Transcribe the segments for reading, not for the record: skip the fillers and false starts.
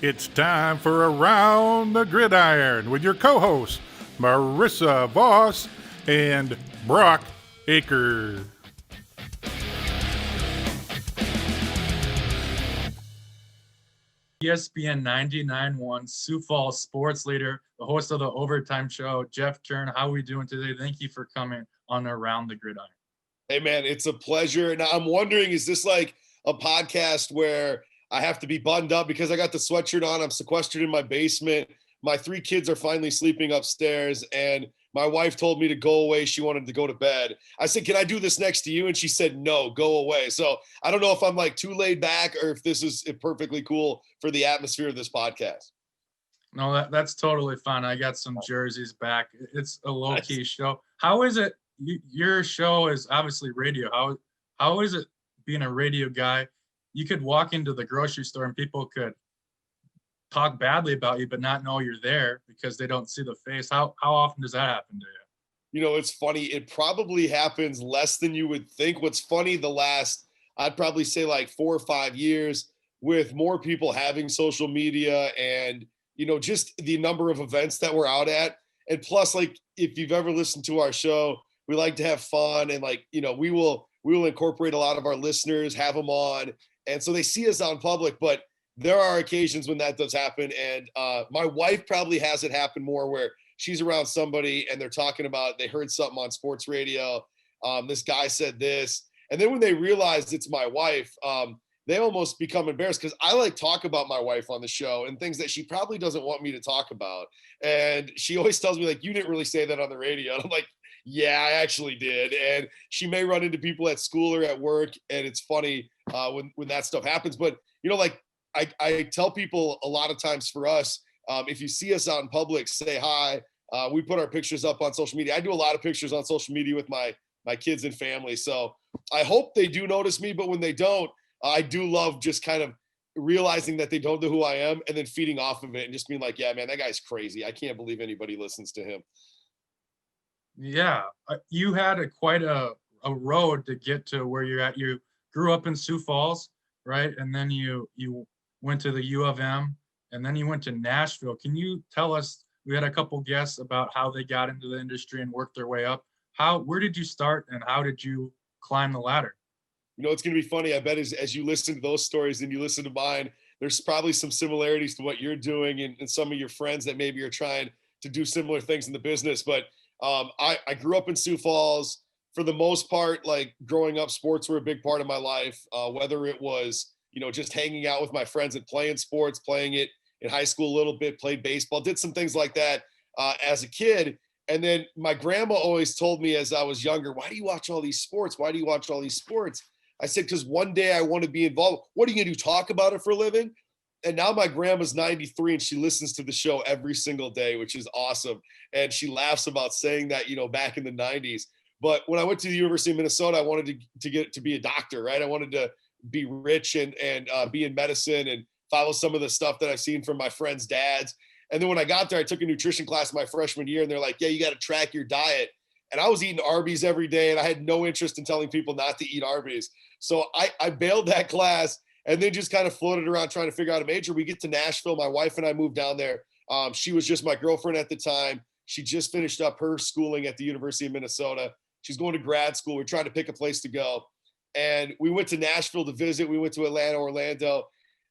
It's time for Around the Gridiron with your co-hosts, Marissa Voss and Brock Aaker. ESPN 99.1 Sioux Falls sports leader, the host of the Overtime Show, Jeff Thurn. How are we doing today? Thank you for coming on Around the Gridiron. Hey, man, it's a pleasure. Now, I'm wondering, is this like a podcast where I have to be buttoned up because I got the sweatshirt on? I'm sequestered in my basement. My 3 kids are finally sleeping upstairs, and my wife told me to go away. She wanted to go to bed. I said, can I do this next to you? And she said, no, go away. So I don't know if I'm like too laid back or if this is perfectly cool for the atmosphere of this podcast. No, that's totally fine. I got some jerseys back. It's a low-key show. How is it? Your show is obviously radio. How is it being a radio guy? You could walk into the grocery store and people could talk badly about you, but not know you're there because they don't see the face. How often does that happen to you? You know, it's funny. It probably happens less than you would think. What's funny, I'd probably say like 4 or 5 years, with more people having social media and, you know, just the number of events that we're out at. And plus, like, if you've ever listened to our show, we like to have fun, and like, you know, we will incorporate a lot of our listeners, have them on. And so they see us out in public, but there are occasions when that does happen. And my wife probably has it happen more where she's around somebody and they're talking about, they heard something on sports radio. This guy said this. And then when they realize it's my wife, they almost become embarrassed because I like talk about my wife on the show and things that she probably doesn't want me to talk about. And she always tells me, like, you didn't really say that on the radio. And I'm like, yeah, I actually did. And she may run into people at school or at work. And it's funny when that stuff happens. But, you know, like I tell people a lot of times for us, if you see us out in public, say hi. We put our pictures up on social media. I do a lot of pictures on social media with my kids and family. So I hope they do notice me. But when they don't, I do love just kind of realizing that they don't know who I am and then feeding off of it and just being like, yeah, man, that guy's crazy. I can't believe anybody listens to him. Yeah, you had quite a road to get to where you're at. You grew up in Sioux Falls, right? And then you went to the U of M, and then you went to Nashville. Can you tell us, we had a couple guests about how they got into the industry and worked their way up. Where did you start and how did you climb the ladder? You know, it's going to be funny. I bet as you listen to those stories and you listen to mine, there's probably some similarities to what you're doing and some of your friends that maybe are trying to do similar things in the business. But I grew up in Sioux Falls. For the most part, like growing up, sports were a big part of my life, whether it was, you know, just hanging out with my friends and playing sports, playing it in high school a little bit, played baseball, did some things like that as a kid. And then my grandma always told me as I was younger, why do you watch all these sports? Why do you watch all these sports? I said, because one day I want to be involved. What are you going to do? Talk about it for a living? And now my grandma's 93 and she listens to the show every single day, which is awesome. And she laughs about saying that, you know, back in the 90s. But when I went to the University of Minnesota, I wanted to get to be a doctor, right? I wanted to be rich and be in medicine and follow some of the stuff that I've seen from my friends' dads. And then when I got there, I took a nutrition class my freshman year, and they're like, yeah, you got to track your diet. And I was eating Arby's every day, and I had no interest in telling people not to eat Arby's. So I bailed that class and then just kind of floated around trying to figure out a major. We get to Nashville. My wife and I moved down there. She was just my girlfriend at the time. She just finished up her schooling at the University of Minnesota. She's going to grad school. We're trying to pick a place to go. And we went to Nashville to visit. We went to Atlanta, Orlando.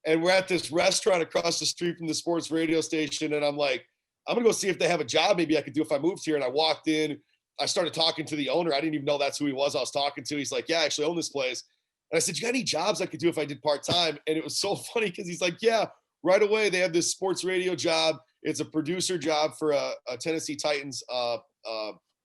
And we're at this restaurant across the street from the sports radio station. And I'm like, I'm going to go see if they have a job maybe I could do if I moved here. And I walked in. I started talking to the owner. I didn't even know that's who he was I was talking to. He's like, yeah, I actually own this place. And I said, you got any jobs I could do if I did part-time? And it was so funny because he's like, yeah, right away. They have this sports radio job. It's a producer job for a Tennessee Titans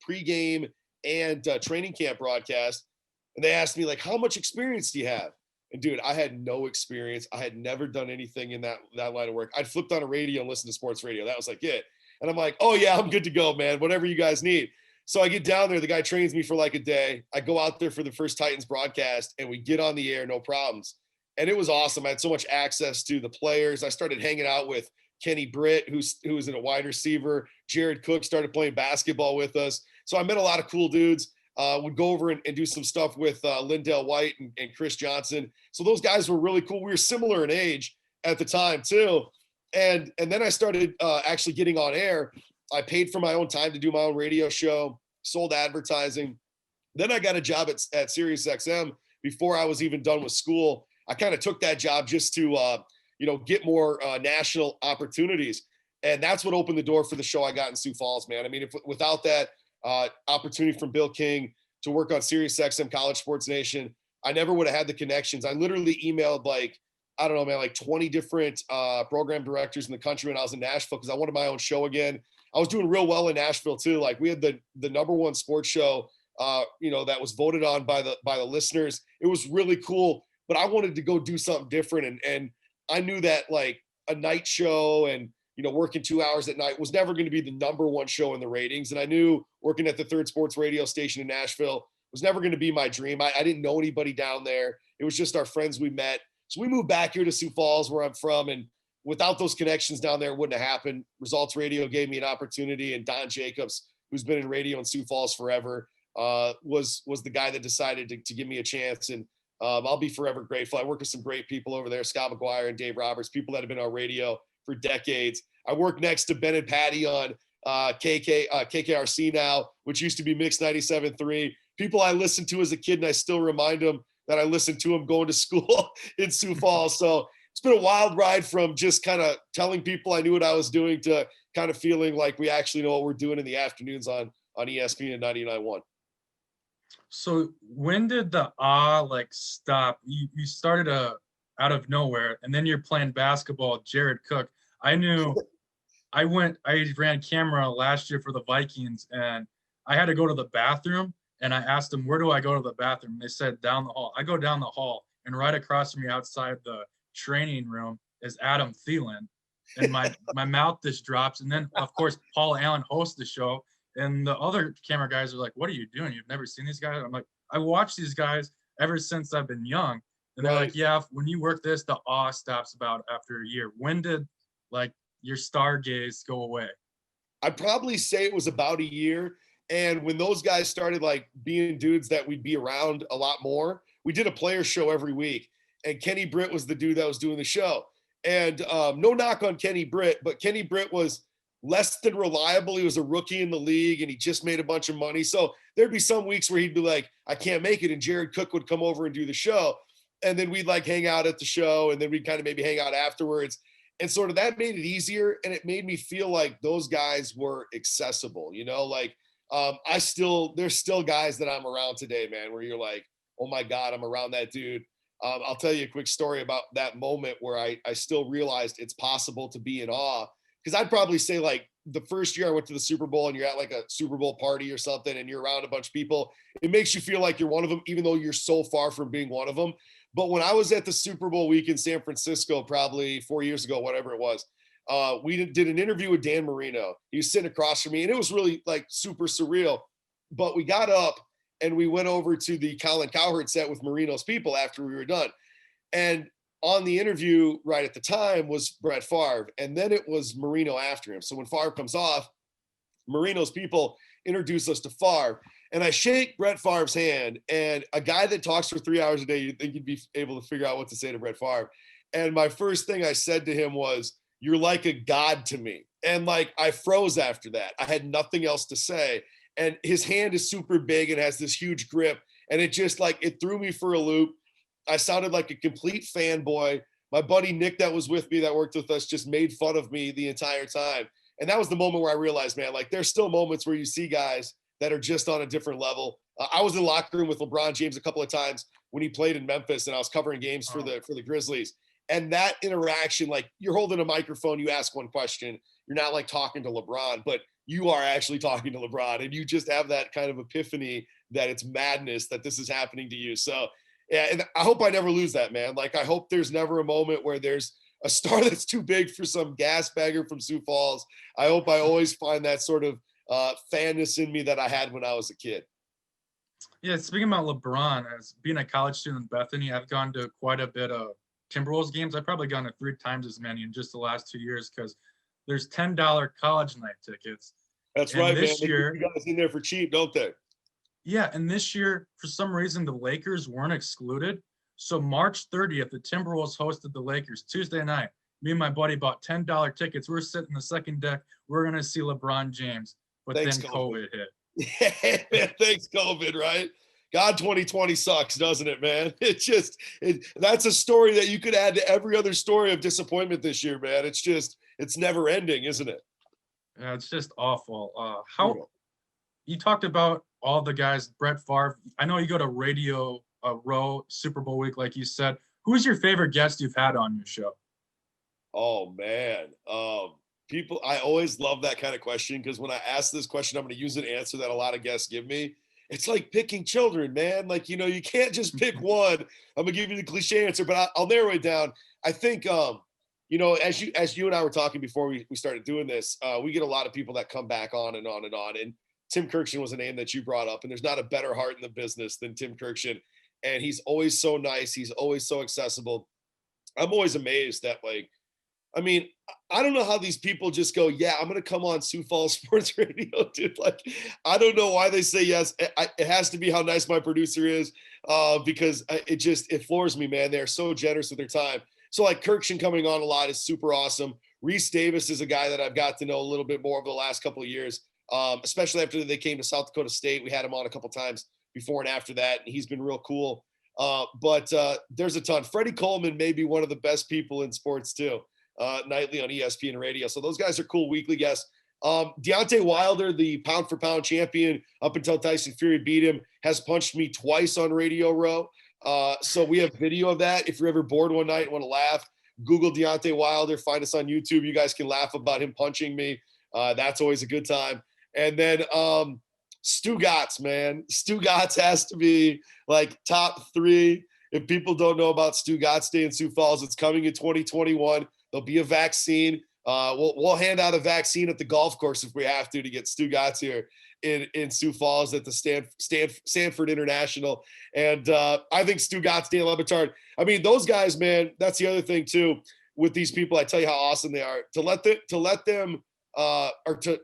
pregame and training camp broadcast. And they asked me, like, how much experience do you have? And dude, I had no experience. I had never done anything in that line of work. I'd flipped on a radio and listened to sports radio. That was like it. And I'm like, oh yeah, I'm good to go, man. Whatever you guys need. So I get down there. The guy trains me for like a day. I go out there for the first Titans broadcast and we get on the air, no problems. And it was awesome. I had so much access to the players. I started hanging out with Kenny Britt, who was a wide receiver. Jared Cook started playing basketball with us. So I met a lot of cool dudes. Would go over and do some stuff with Lindell White and Chris Johnson. So those guys were really cool. We were similar in age at the time too. And then I started actually getting on air. I paid for my own time to do my own radio show, sold advertising. Then I got a job at Sirius XM before I was even done with school. I kind of took that job just to, get more national opportunities. And that's what opened the door for the show I got in Sioux Falls, man. I mean, without that opportunity from Bill King to work on Sirius XM College Sports Nation, I never would have had the connections. I literally emailed like 20 different program directors in the country when I was in Nashville because I wanted my own show again. I was doing real well in Nashville too. Like we had the number one sports show, that was voted on by the listeners. It was really cool, but I wanted to go do something different. And I knew that like a night show and, working 2 hours at night was never going to be the number one show in the ratings. And I knew working at the Third Sports radio station in Nashville was never going to be my dream. I didn't know anybody down there. It was just our friends we met. So we moved back here to Sioux Falls where I'm from. And without those connections down there, it wouldn't have happened. Results Radio gave me an opportunity. And Don Jacobs, who's been in radio in Sioux Falls forever, was the guy that decided to give me a chance. And I'll be forever grateful. I work with some great people over there, Scott McGuire and Dave Roberts, people that have been on radio for decades. I work next to Ben and Patty on KKRC now, which used to be Mix 97.3. People I listened to as a kid, and I still remind them that I listened to them going to school in Sioux Falls. So it's been a wild ride from just kind of telling people I knew what I was doing to kind of feeling like we actually know what we're doing in the afternoons on ESPN 99.1. So when did the stop? You started out of nowhere, and then you're playing basketball. Jared Cook. I ran camera last year for the Vikings, and I had to go to the bathroom, and I asked them, where do I go to the bathroom? They said down the hall. I go down the hall, and right across from me outside the training room is Adam Thielen, and my mouth just drops. And then of course Paul Allen hosts the show, and the other camera guys are like, what are you doing? You've never seen these guys? I'm like, I watch these guys ever since I've been young. And they're like, yeah, when you work this, the awe stops about after a year. When did your stargaze go away? I'd probably say it was about a year. And when those guys started being dudes that we'd be around a lot more, we did a player show every week. And Kenny Britt was the dude that was doing the show. And no knock on Kenny Britt, but Kenny Britt was less than reliable. He was a rookie in the league and he just made a bunch of money. So there'd be some weeks where he'd be like, I can't make it. And Jared Cook would come over and do the show. And then we'd hang out at the show, and then we'd kind of maybe hang out afterwards. And sort of that made it easier. And it made me feel like those guys were accessible, there's still guys that I'm around today, man, where you're like, oh my God, I'm around that dude. I'll tell you a quick story about that moment where I still realized it's possible to be in awe. Because I'd probably say the first year I went to the Super Bowl and you're at a Super Bowl party or something and you're around a bunch of people, it makes you feel like you're one of them, even though you're so far from being one of them. But when I was at the Super Bowl week in San Francisco, probably 4 years ago, whatever it was, we did an interview with Dan Marino. He was sitting across from me, and it was really super surreal. But we got up and we went over to the Colin Cowherd set with Marino's people after we were done. And on the interview right at the time was Brett Favre, and then it was Marino after him. So when Favre comes off, Marino's people introduce us to Favre. And I shake Brett Favre's hand, and a guy that talks for 3 hours a day, you'd think you'd be able to figure out what to say to Brett Favre. And my first thing I said to him was, you're like a god to me. And I froze after that. I had nothing else to say. And his hand is super big and has this huge grip. And it just it threw me for a loop. I sounded like a complete fanboy. My buddy Nick that was with me, that worked with us, just made fun of me the entire time. And that was the moment where I realized, man, there's still moments where you see guys that are just on a different level. I was in the locker room with LeBron James a couple of times when he played in Memphis, and I was covering games for the Grizzlies. And that interaction, you're holding a microphone, you ask one question, you're not talking to LeBron, but you are actually talking to LeBron, and you just have that kind of epiphany that it's madness that this is happening to you. So yeah, and I hope I never lose that, man. I hope there's never a moment where there's a star that's too big for some gas bagger from Sioux Falls. I hope I always find that sort of fanness in me that I had when I was a kid. Yeah, speaking about LeBron, as being a college student in Bethany, I've gone to quite a bit of Timberwolves games. I've probably gone to 3 times as many in just the last 2 years because there's $10 college night tickets. That's and right, this man. Year, you guys in there for cheap, don't they? Yeah, and this year, for some reason, the Lakers weren't excluded. So March 30th, the Timberwolves hosted the Lakers Tuesday night. Me and my buddy bought $10 tickets. We're sitting in the second deck. We're going to see LeBron James. But Thanks, then COVID hit. Yeah, man, thanks, COVID, right? God, 2020 sucks, doesn't it, man? That's a story that you could add to every other story of disappointment this year, man. It's never ending, isn't it? Yeah, it's just awful. You talked about all the guys, Brett Favre. I know you go to Radio Row, Super Bowl week, like you said. Who's your favorite guest you've had on your show? Oh, man. I always love that kind of question because when I ask this question, I'm going to use an answer that a lot of guests give me. It's like picking children, man. Like, you can't just pick one. I'm gonna give you the cliche answer, but I'll narrow it down. I think, as you and I were talking before we started doing this, we get a lot of people that come back on and on and on. And Tim Kirkshin was a name that you brought up, and there's not a better heart in the business than Tim Kirkshin. And he's always so nice. He's always so accessible. I'm always amazed that, I don't know how these people just go, yeah, I'm going to come on Sioux Falls Sports Radio, dude. Like, I don't know why they say yes. It has to be how nice my producer is, because it floors me, man. They're so generous with their time. So, like, Kirkshin coming on a lot is super awesome. Reese Davis is a guy that I've got to know a little bit more over the last couple of years, especially after they came to South Dakota State. We had him on a couple times before and after that, and he's been real cool. But there's a ton. Freddie Coleman may be one of the best people in sports, too. Nightly on ESPN radio. So those guys are cool weekly guests. Deontay Wilder, the pound for pound champion up until Tyson Fury beat him, has punched me twice on Radio Row. So we have video of that. If you're ever bored one night and want to laugh, Google Deontay Wilder, find us on YouTube. You guys can laugh about him punching me. That's always a good time. And then Stu Gatz, man. Stu Gatz has to be like top 3. If people don't know about Stu Gatz Day in Sioux Falls, it's coming in 2021. There'll be a vaccine. We'll hand out a vaccine at the golf course if we have to get Stu Gatz here in Sioux Falls at the Stanford International. And I think Stu Gatz, Dan Le Batard, those guys, man, that's the other thing too with these people. I tell you how awesome they are. To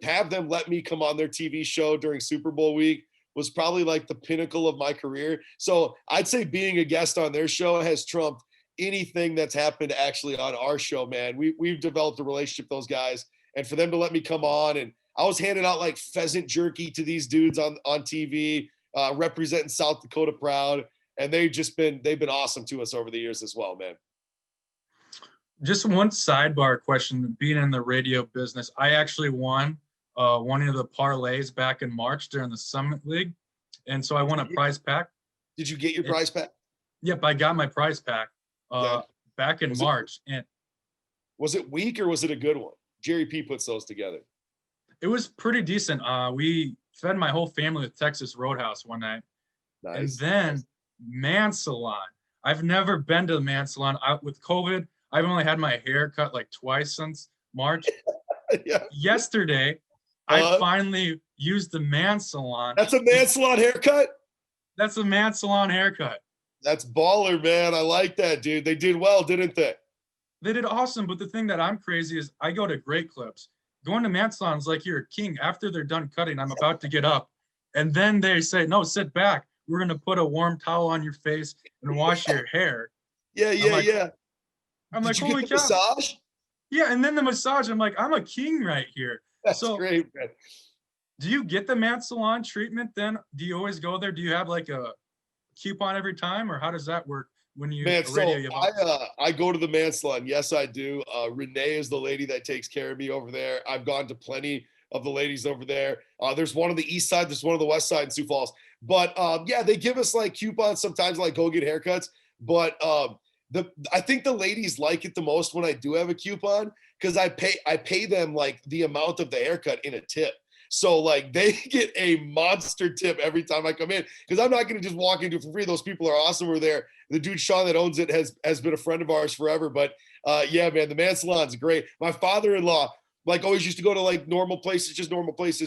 have them let me come on their TV show during Super Bowl week was probably like the pinnacle of my career. So I'd say being a guest on their show has trumped anything that's happened actually on our show, man. We've developed a relationship with those guys, and for them to let me come on, and I was handing out like pheasant jerky to these dudes on TV, representing South Dakota proud, and they've been awesome to us over the years as well, man. Just one sidebar question. Being in the radio business, I actually won one of the parlays back in March during the Summit League, and so I won a prize pack. Did you get your prize pack? Yep, I got my prize pack. Back in March. And was it weak or was it a good one? Jerry P puts those together. It was pretty decent. We fed my whole family with Texas Roadhouse one night. Nice. And then Man Salon. I've never been to the Man Salon. With COVID, I've only had my hair cut like twice since March. Yeah. Yesterday, I finally used the Man Salon. That's a Man Salon haircut? That's a Man Salon haircut. That's baller, man. I like that, dude. They did well, didn't they? They did awesome. But the thing that I'm crazy is I go to Great Clips. Going to Man Salon is like you're a king. After they're done cutting, I'm about to get up. And then they say, no, sit back. We're going to put a warm towel on your face and wash your hair. Yeah. I'm like, holy cow. Massage? Yeah. And then the massage, I'm like, I'm a king right here. That's great, man. Do you get the Man Salon treatment then? Do you always go there? Do you have like a coupon every time, or how does that work when you I go to the Man Salon? Yes, I do. Renee is the lady that takes care of me over there. I've gone to plenty of the ladies over there. There's one on the east side, there's one on the west side in Sioux Falls. But they give us like coupons sometimes, like go get haircuts. But I think the ladies like it the most when I do have a coupon, because I pay them like the amount of the haircut in a tip. So like they get a monster tip every time I come in, because I'm not going to just walk into it for free. Those people are awesome over there. The dude Sean that owns it has been a friend of ours forever. But man, the Man Salon's great. My father-in-law like always used to go to like normal places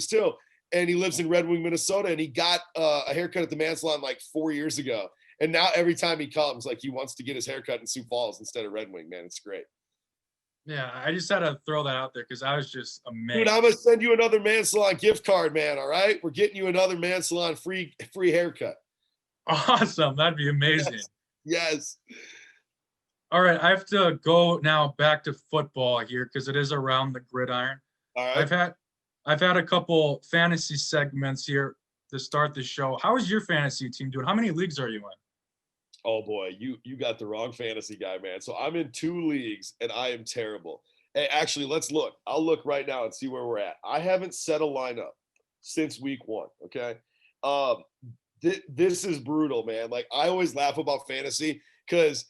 too. And he lives in Red Wing, Minnesota, and he got a haircut at the Man Salon like 4 years ago. And now every time he comes, like he wants to get his haircut in Sioux Falls instead of Red Wing, man. It's great. Yeah, I just had to throw that out there because I was just amazed. Dude, I'm going to send you another Man Salon gift card, man, all right? We're getting you another Man Salon free haircut. Awesome. That'd be amazing. Yes. All right, I have to go now back to football here because it is around the gridiron. All right. I've had I've had a couple fantasy segments here to start the show. How is your fantasy team doing? How many leagues are you in? Oh boy, you got the wrong fantasy guy, man. So I'm in 2 leagues and I am terrible. Hey, actually, let's look. I'll look right now and see where we're at. I haven't set a lineup since week 1. Okay. Um, this is brutal, man. Like I always laugh about fantasy because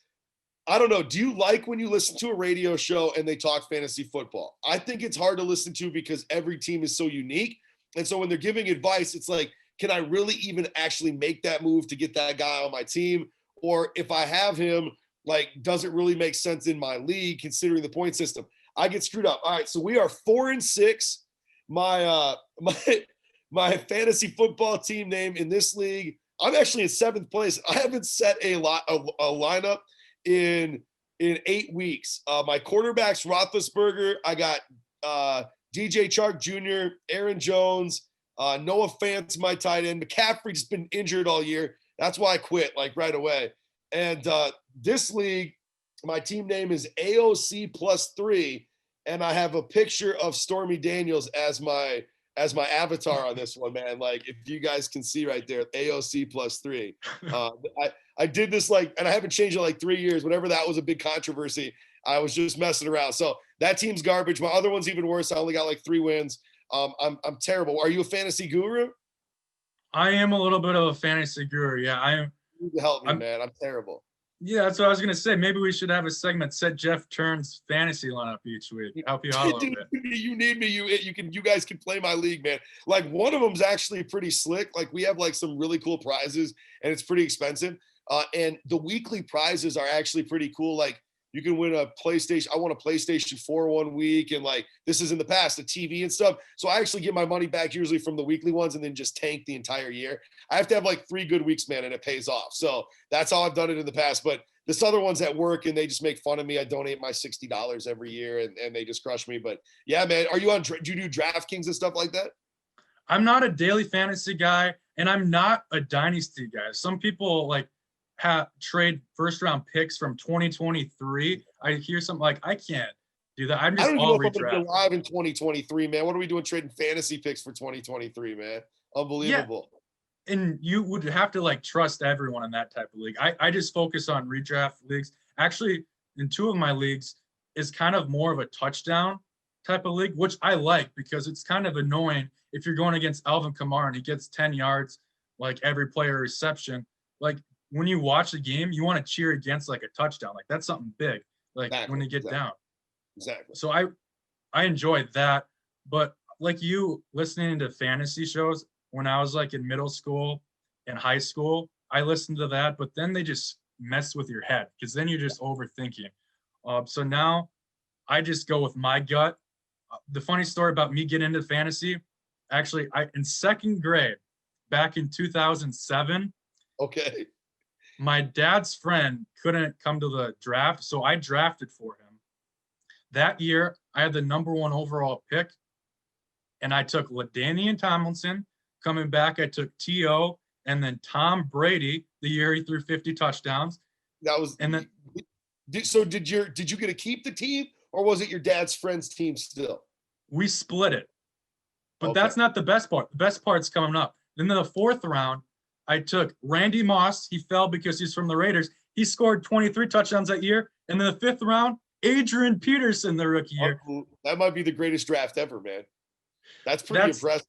I don't know. Do you like when you listen to a radio show and they talk fantasy football? I think it's hard to listen to because every team is so unique. And so when they're giving advice, it's like, can I really even actually make that move to get that guy on my team? Or if I have him, like, does it really make sense in my league considering the point system? I get screwed up. All right, so we are 4-6. My my fantasy football team name in this league, I'm actually in 7th place. I haven't set a lineup in 8 weeks. My quarterback's Roethlisberger. I got DJ Chark Jr., Aaron Jones, Noah Fant's my tight end. McCaffrey's been injured all year. That's why I quit like right away. And this league, my team name is AOC +3, and I have a picture of Stormy Daniels as my avatar on this one, man. Like if you guys can see right there, AOC +3. I did this and I haven't changed it like 3 years. Whenever that was a big controversy, I was just messing around. So that team's garbage. My other one's even worse. I only got like 3 wins. I'm terrible. Are you a fantasy guru? I am a little bit of a fantasy guru. Yeah, I am. You need to help me, man. I'm terrible. Yeah, that's what I was gonna say. Maybe we should have a segment, set Jeff Thurn's fantasy lineup each week. Help you out a little bit. You need me. You guys can play my league, man. Like one of them's actually pretty slick. Like we have like some really cool prizes, and it's pretty expensive. And the weekly prizes are actually pretty cool. Like you can win a PlayStation. I won a PlayStation 4 one week, and like this is in the past, a TV and stuff. So I actually get my money back usually from the weekly ones, and then just tank the entire year. I have to have like 3 good weeks, man, and it pays off. So that's how I've done it in the past. But this other one's at work, and they just make fun of me. I donate my $60 every year, and they just crush me. But yeah, man, are you on? Do you do DraftKings and stuff like that? I'm not a daily fantasy guy, and I'm not a dynasty guy. Some people like trade first round picks from 2023. I hear something like, I can't do that. I'm just I don't even all know if I'm gonna be redraft. alive in 2023, man. What are we doing trading fantasy picks for 2023, man? Unbelievable. And you would have to like trust everyone in that type of league. I just focus on redraft leagues. Actually, in 2 of my leagues is kind of more of a touchdown type of league, which I like because it's kind of annoying if you're going against Alvin Kamara and he gets 10 yards like every player reception. Like when you watch the game, you want to cheer against like a touchdown. Like that's something big. Like when you get down. Exactly. So I enjoyed that. But like you listening to fantasy shows when I was like in middle school and high school, I listened to that, but then they just mess with your head because then you're just overthinking. So now I just go with my gut. The funny story about me getting into fantasy, actually, in 2nd grade, back in 2007, Okay. my dad's friend couldn't come to the draft, so I drafted for him. That year, I had the #1 overall pick, and I took LaDainian Tomlinson. Coming back, I took T.O. and then Tom Brady the year he threw 50 touchdowns. That was And then so did you get to keep the team, or was it your dad's friend's team still? we split it. But Okay. that's not the best part. The best part's coming up. Then in the 4th round, I took Randy Moss. He fell because he's from the Raiders. He scored 23 touchdowns that year. And then the 5th round, Adrian Peterson, the rookie year. That might be the greatest draft ever, man. That's pretty impressive.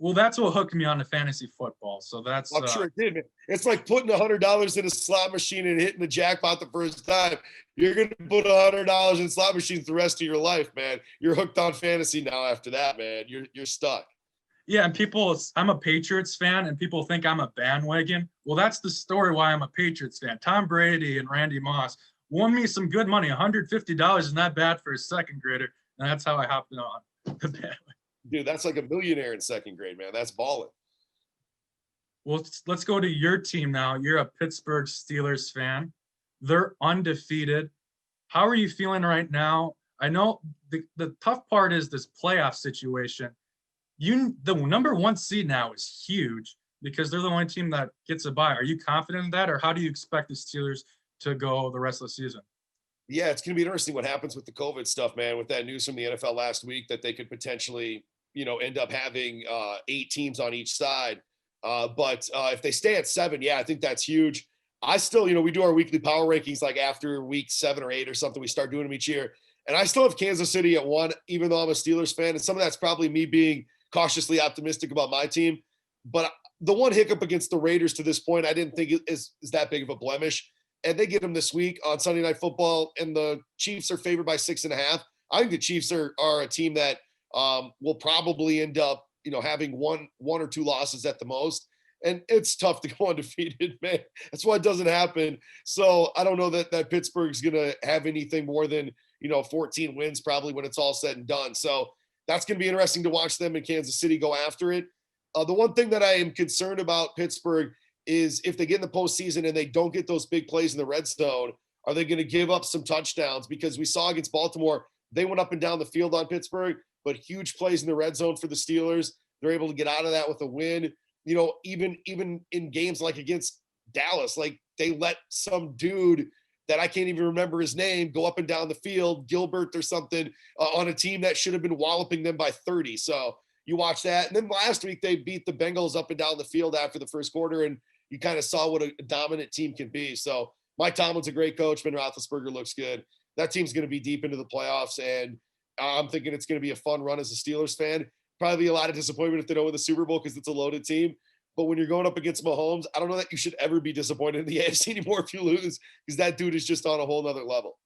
Well, that's what hooked me onto fantasy football. So that's I'm sure it did, man. It's like putting $100 in a slot machine and hitting the jackpot the first time. You're gonna put $100 in slot machines the rest of your life, man. You're hooked on fantasy now. After that, man, you're stuck. Yeah, and I'm a Patriots fan, and people think I'm a bandwagon. Well, that's the story why I'm a Patriots fan. Tom Brady and Randy Moss won me some good money. $150 is not bad for a 2nd grader, and that's how I hopped on the bandwagon. Dude, that's like a millionaire in 2nd grade, man. That's balling. Well, let's go to your team now. You're a Pittsburgh Steelers fan. They're undefeated. How are you feeling right now? I know the tough part is this playoff situation. The #1 seed now is huge because they're the only team that gets a bye. Are you confident in that, or how do you expect the Steelers to go the rest of the season? Yeah, it's going to be interesting what happens with the COVID stuff, man, with that news from the NFL last week that they could potentially, end up having 8 teams on each side. But if they stay at 7, yeah, I think that's huge. I still, we do our weekly power rankings like after week 7 or 8 or something. We start doing them each year. And I still have Kansas City at 1, even though I'm a Steelers fan. And some of that's probably me being cautiously optimistic about my team. But the one hiccup against the Raiders to this point, I didn't think is that big of a blemish. And they get them this week on Sunday Night Football, and the Chiefs are favored by 6.5. I think the Chiefs are a team that will probably end up, having one or 2 losses at the most. And it's tough to go undefeated, man. That's why it doesn't happen. So I don't know that Pittsburgh's going to have anything more than, 14 wins probably when it's all said and done. So that's going to be interesting to watch them in Kansas City go after it. The one thing that I am concerned about Pittsburgh is if they get in the postseason and they don't get those big plays in the red zone, are they going to give up some touchdowns? Because we saw against Baltimore, they went up and down the field on Pittsburgh, but huge plays in the red zone for the Steelers. They're able to get out of that with a win. Even in games like against Dallas, like they let some dude that I can't even remember his name go up and down the field, Gilbert or something, on a team that should have been walloping them by 30. So you watch that. And then last week they beat the Bengals up and down the field after the first quarter, and you kind of saw what a dominant team can be. So Mike Tomlin's a great coach. Ben Roethlisberger looks good. That team's going to be deep into the playoffs, and I'm thinking it's going to be a fun run as a Steelers fan. Probably a lot of disappointment if they don't win the Super Bowl because it's a loaded team. But when you're going up against Mahomes, I don't know that you should ever be disappointed in the AFC anymore if you lose, because that dude is just on a whole nother level.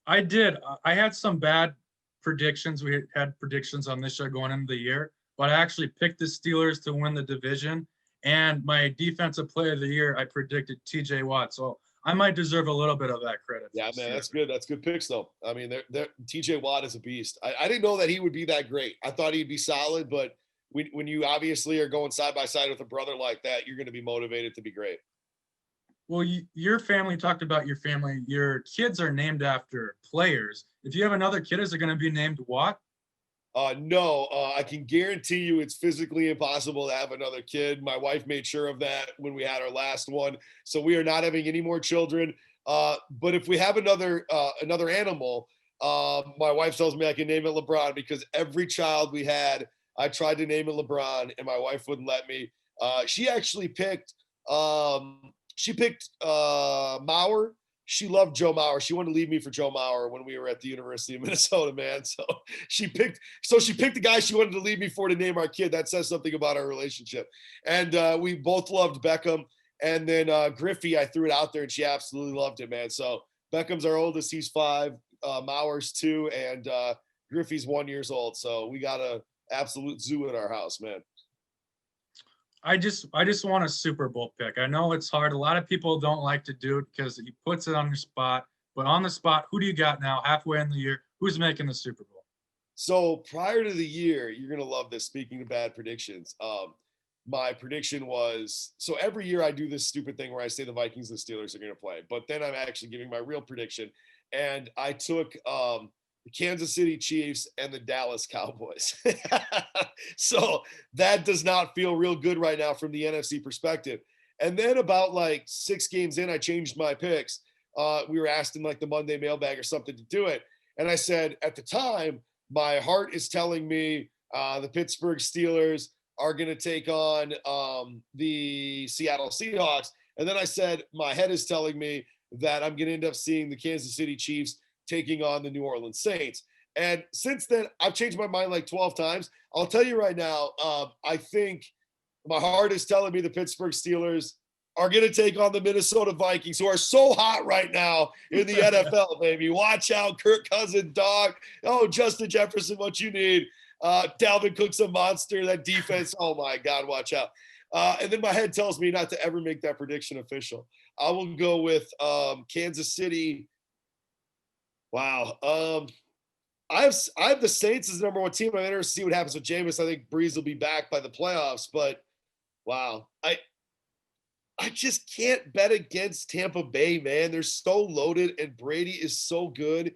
I did. I had some bad predictions. We had predictions on this show going into the year, but I actually picked the Steelers to win the division. And my defensive player of the year, I predicted TJ Watt. So I might deserve a little bit of that credit. Yeah, man, that's good. That's good picks, though. I mean, TJ Watt is a beast. I didn't know that he would be that great. I thought he'd be solid, but when you obviously are going side by side with a brother like that, you're going to be motivated to be great. Well, your family talked about your family. Your kids are named after players. If you have another kid, is it going to be named Watt? No, I can guarantee you it's physically impossible to have another kid. My wife made sure of that when we had our last one. So we are not having any more children. But if we have another animal, my wife tells me I can name it LeBron, because every child we had, I tried to name it LeBron and my wife wouldn't let me. She actually picked Mauer. She loved Joe Mauer. She wanted to leave me for Joe Mauer when we were at the University of Minnesota, man. So she picked the guy she wanted to leave me for to name our kid. That says something about our relationship. And we both loved Beckham. And then Griffey, I threw it out there and she absolutely loved it, man. So Beckham's our oldest. He's 5. Mauer's 2. And Griffey's 1 year old. So we got a absolute zoo in our house, man. I just want a Super Bowl pick. I know it's hard. A lot of people don't like to do it because he puts it on the spot. But on the spot, who do you got now, halfway in the year? Who's making the Super Bowl? So prior to the year, you're going to love this. Speaking of bad predictions, my prediction was, so every year I do this stupid thing where I say the Vikings and the Steelers are going to play. But then I'm actually giving my real prediction. And I took the Kansas City Chiefs and the Dallas Cowboys. So that does not feel real good right now from the NFC perspective. And then about like 6 games in, I changed my picks. We were asked in like the Monday mailbag or something to do it. And I said, at the time, my heart is telling me the Pittsburgh Steelers are going to take on the Seattle Seahawks. And then I said, my head is telling me that I'm going to end up seeing the Kansas City Chiefs taking on the New Orleans Saints. And since then, I've changed my mind like 12 times. I'll tell you right now, I think my heart is telling me the Pittsburgh Steelers are going to take on the Minnesota Vikings, who are so hot right now in the NFL, baby. Watch out, Kirk Cousins, dog. Oh, Justin Jefferson, what you need. Dalvin Cook's a monster. That defense, oh my God, watch out. And then my head tells me not to ever make that prediction official. I will go with Kansas City. Wow. I have the Saints as the number 1 team. I'm interested to see what happens with Jameis. I think Breeze will be back by the playoffs, but wow. I just can't bet against Tampa Bay, man. They're so loaded and Brady is so good.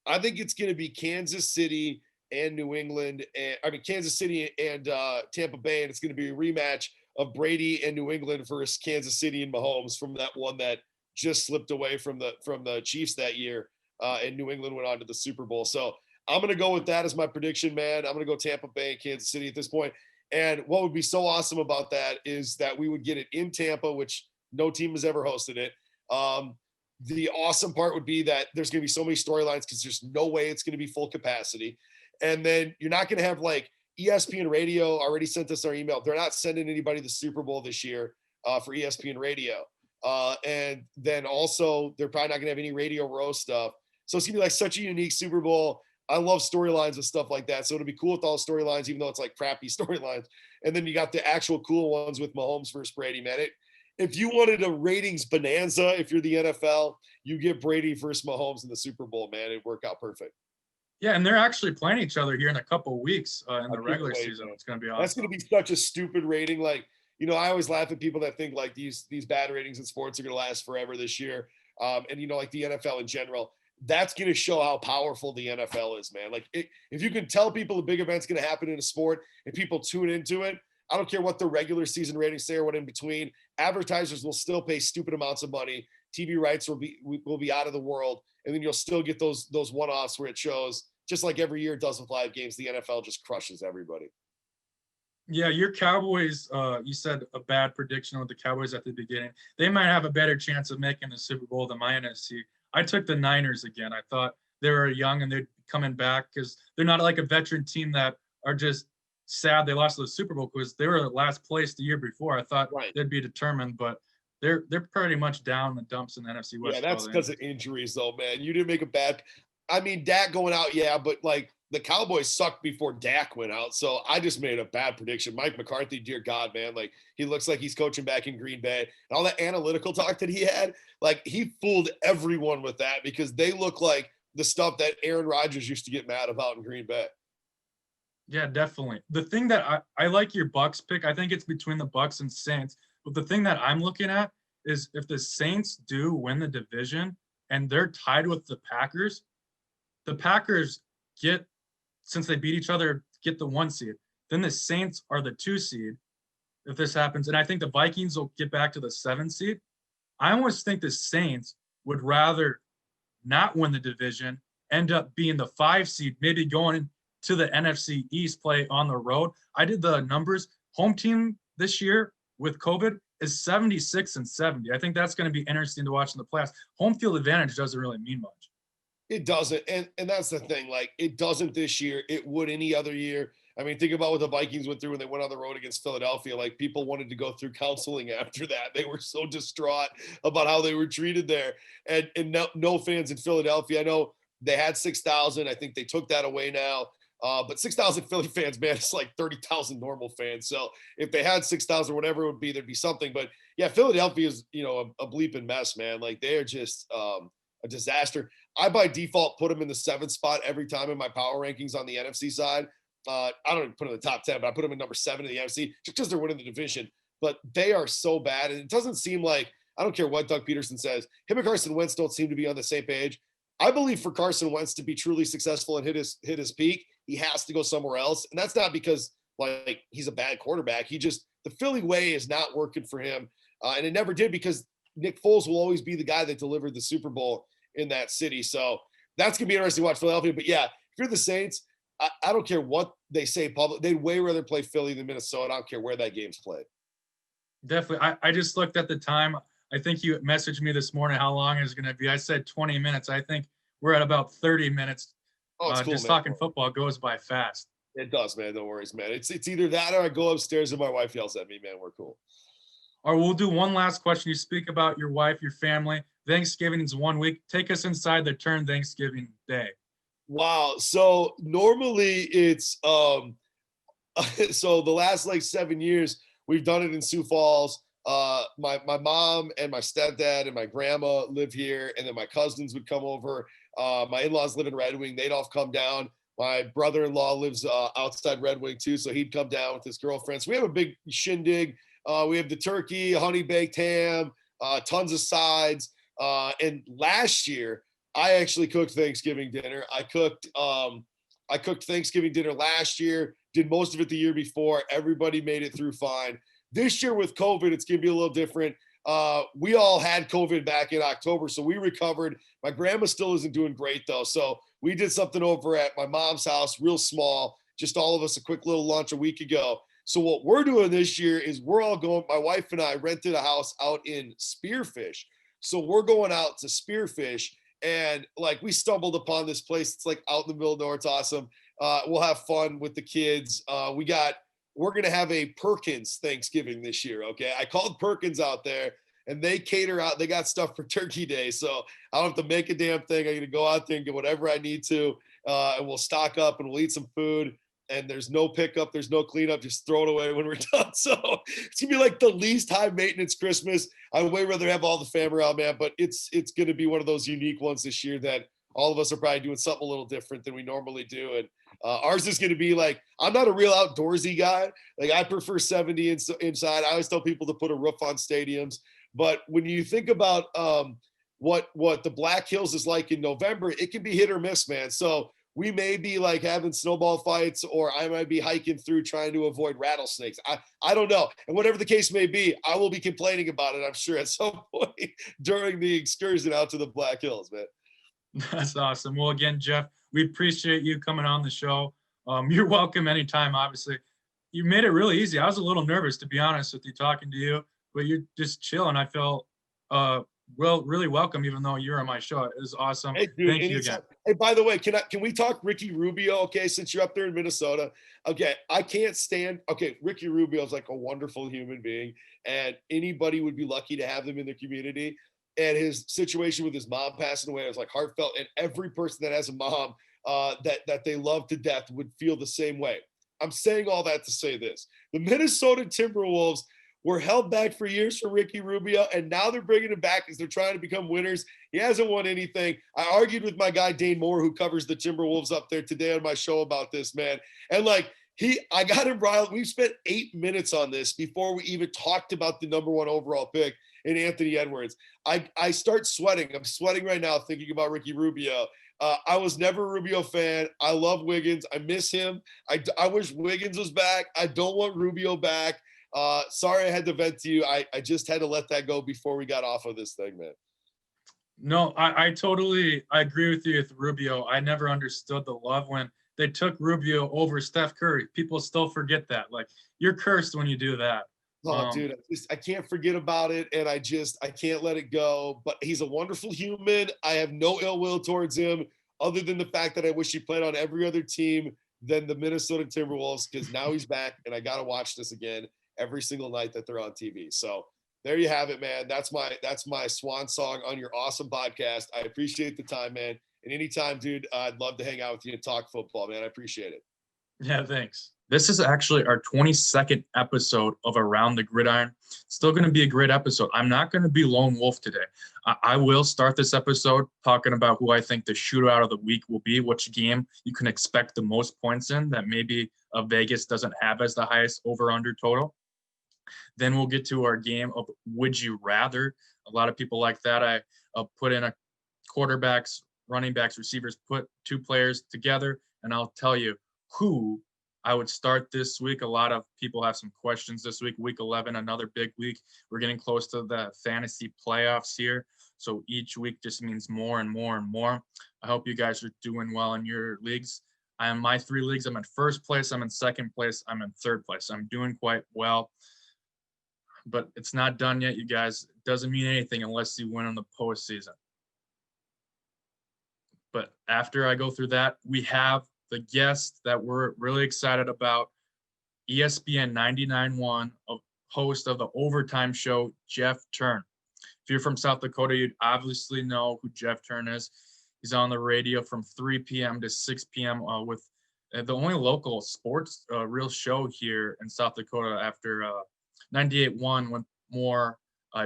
I think it's going to be Kansas City and New England. Kansas City and Tampa Bay, and it's going to be a rematch of Brady and New England versus Kansas City and Mahomes from that one that just slipped away from the Chiefs that year, and New England went on to the Super Bowl. So I'm going to go with that as my prediction, man. I'm going to go Tampa Bay and Kansas City at this point. And what would be so awesome about that is that we would get it in Tampa, which no team has ever hosted it. The awesome part would be that there's going to be so many storylines because there's no way it's going to be full capacity. And then you're not going to have like ESPN Radio already sent us our email. They're not sending anybody the Super Bowl this year for ESPN Radio. And then also they're probably not going to have any Radio Row stuff. So it's going to be like such a unique Super Bowl. I love storylines and stuff like that. So it'll be cool with all the storylines, even though it's like crappy storylines. And then you got the actual cool ones with Mahomes versus Brady, man. If you wanted a ratings bonanza, if you're the NFL, you get Brady versus Mahomes in the Super Bowl, man. It'd work out perfect. Yeah, and they're actually playing each other here in a couple of weeks in the regular season. Man. It's going to be awesome. That's going to be such a stupid rating. Like, you know, I always laugh at people that think like these bad ratings in sports are going to last forever this year. And, you know, like the NFL in general. That's going to show how powerful the NFL is, man. Like if you can tell people the big event's going to happen in a sport and people tune into it, I don't care what the regular season ratings say or what in between, advertisers will still pay stupid amounts of money. TV rights will be out of the world. And then you'll still get those one-offs where it shows, just like every year it does with live games, the NFL just crushes everybody. Yeah, your Cowboys, you said a bad prediction with the Cowboys at the beginning. They might have a better chance of making the Super Bowl than my NFC. I took the Niners again. I thought they were young and they're coming back because they're not like a veteran team that are just sad they lost to the Super Bowl because they were last place the year before. I thought they'd be determined, but they're pretty much down in the dumps in the NFC West. Yeah, that's because of injuries, though, man. You didn't make a bad. I mean, Dak going out, yeah, but like the Cowboys sucked before Dak went out, so I just made a bad prediction. Mike McCarthy, dear God, man, like he looks like he's coaching back in Green Bay, and all that analytical talk that he had, like he fooled everyone with that because they look like the stuff that Aaron Rodgers used to get mad about in Green Bay. Yeah, definitely. The thing that I like your Bucks pick. I think it's between the Bucks and Saints. But the thing that I'm looking at is if the Saints do win the division and they're tied with the Packers get, since they beat each other, get the 1 seed. Then the Saints are the 2 seed if this happens. And I think the Vikings will get back to the 7 seed. I almost think the Saints would rather not win the division, end up being the 5 seed, maybe going to the NFC East, play on the road. I did the numbers. Home team this year with COVID is 76-70. I think that's going to be interesting to watch in the playoffs. Home field advantage doesn't really mean much. It doesn't. And that's the thing. Like, it doesn't this year. It would any other year. I mean, think about what the Vikings went through when they went on the road against Philadelphia. Like, people wanted to go through counseling after that. They were so distraught about how they were treated there. And no fans in Philadelphia. I know they had 6,000. I think they took that away now. But 6,000 Philly fans, man, it's like 30,000 normal fans. So if they had 6,000 or whatever it would be, there'd be something. But yeah, Philadelphia is, you know, a bleeping mess, man. Like, they're just a disaster. I by default put them in the 7th spot every time in my power rankings on the NFC side. I don't even put them in the top 10, but I put them in number 7 in the NFC just because they're winning the division. But they are so bad, and it doesn't seem like, I don't care what Doug Peterson says, him and Carson Wentz don't seem to be on the same page. I believe for Carson Wentz to be truly successful and hit his peak, he has to go somewhere else. And that's not because like he's a bad quarterback. The Philly way is not working for him. And it never did, because Nick Foles will always be the guy that delivered the Super Bowl in that city. So that's going to be interesting to watch Philadelphia. But yeah, if you're the Saints, I don't care what they say public. They'd way rather play Philly than Minnesota. I don't care where that game's played. Definitely. I just looked at the time. I think you messaged me this morning how long it's going to be. I said 20 minutes. I think we're at about 30 minutes. Oh, it's cool, just man. Talking football goes by fast. It does, man. No worries, man. It's either that or I go upstairs and my wife yells at me, man. We're cool. Or we'll do one last question. You speak about your wife, your family. Thanksgiving is 1 week. Take us inside the turn Thanksgiving Day. Wow. So normally it's so the last like 7 years we've done it in Sioux Falls. My mom and my stepdad and my grandma live here, and then my cousins would come over. My in-laws live in Red Wing. They'd all come down. My brother-in-law lives outside Red Wing too, so he'd come down with his girlfriend. So we have a big shindig. We have the turkey, honey baked ham, tons of sides. And last year, I actually cooked Thanksgiving dinner. I cooked Thanksgiving dinner last year, did most of it the year before. Everybody made it through fine. This year with COVID, it's going to be a little different. We all had COVID back in October, so we recovered. My grandma still isn't doing great though. So we did something over at my mom's house, real small, just all of us, a quick little lunch a week ago. So what we're doing this year is we're all going, my wife and I rented a house out in Spearfish. So we're going out to Spearfish, and like we stumbled upon this place. It's like out in the middle of nowhere. It's awesome. We'll have fun with the kids. We're going to have a Perkins Thanksgiving this year. Okay. I called Perkins out there and they cater out. They got stuff for Turkey Day. So I don't have to make a damn thing. I'm going to go out there and get whatever I need to. And we'll stock up and we'll eat some food. And there's no pickup, there's no cleanup, just throw it away when we're done. So it's gonna be like the least high maintenance Christmas. I'd way rather have all the family around, man, but it's gonna be one of those unique ones this year that all of us are probably doing something a little different than we normally do. And ours is gonna be like, I'm not a real outdoorsy guy. Like I prefer 70 inside. I always tell people to put a roof on stadiums. But when you think about what the Black Hills is like in November, it can be hit or miss, man. So we may be like having snowball fights, or I might be hiking through trying to avoid rattlesnakes. I don't know. And whatever the case may be, I will be complaining about it, I'm sure, at some point during the excursion out to the Black Hills, man. That's awesome. Well, again, Jeff, we appreciate you coming on the show. You're welcome anytime, obviously. You made it really easy. I was a little nervous, to be honest with you, talking to you, but you're just chilling. I felt really welcome, even though you're on my show. It was awesome. Hey, dude, Thank you again. Hey, by the way, can we talk Ricky Rubio? Okay, since you're up there in Minnesota. Okay, I can't stand. Okay, Ricky Rubio is like a wonderful human being, and anybody would be lucky to have him in their community. And his situation with his mom passing away was like heartfelt, and every person that has a mom that they love to death would feel the same way. I'm saying all that to say this: the Minnesota Timberwolves were held back for years for Ricky Rubio, and now they're bringing him back because they're trying to become winners. He hasn't won anything. I argued with my guy Dane Moore, who covers the Timberwolves up there today on my show about this, man. And like I got him riled. We've spent 8 minutes on this before we even talked about the #1 overall pick in Anthony Edwards. I start sweating. I'm sweating right now thinking about Ricky Rubio. I was never a Rubio fan. I love Wiggins. I miss him. I wish Wiggins was back. I don't want Rubio back. Sorry I had to vent to you. I just had to let that go before we got off of this thing, man. No, I totally agree with you with Rubio. I never understood the love when they took Rubio over Steph Curry. People still forget that. Like, you're cursed when you do that. Oh, dude, I can't forget about it, and I can't let it go. But he's a wonderful human. I have no ill will towards him, other than the fact that I wish he played on every other team than the Minnesota Timberwolves, because now he's back, and I got to watch this again every single night that they're on TV. So there you have it, man. That's my swan song on your awesome podcast. I appreciate the time, man. And anytime, dude, I'd love to hang out with you and talk football, man. I appreciate it. Yeah, thanks. This is actually our 22nd episode of Around the Gridiron. Still going to be a great episode. I'm not going to be lone wolf today. I will start this episode talking about who I think the shootout of the week will be, which game you can expect the most points in that maybe Vegas doesn't have as the highest over-under total. Then we'll get to our game of Would You Rather. A lot of people like that. I put in a quarterbacks, running backs, receivers, put two players together, and I'll tell you who I would start this week. A lot of people have some questions this week. Week 11, another big week. We're getting close to the fantasy playoffs here. So each week just means more and more and more. I hope you guys are doing well in your leagues. I am my 3 leagues. I'm in first place. I'm in second place. I'm in third place. I'm doing quite well. But it's not done yet, you guys. It doesn't mean anything unless you win in the postseason. But after I go through that, we have the guest that we're really excited about, ESPN 99.1, host of the Overtime Show, Jeff Thurn. If you're from South Dakota, you'd obviously know who Jeff Thurn is. He's on the radio from 3 p.m. to 6 p.m. With the only local sports real show here in South Dakota after 98.1 went more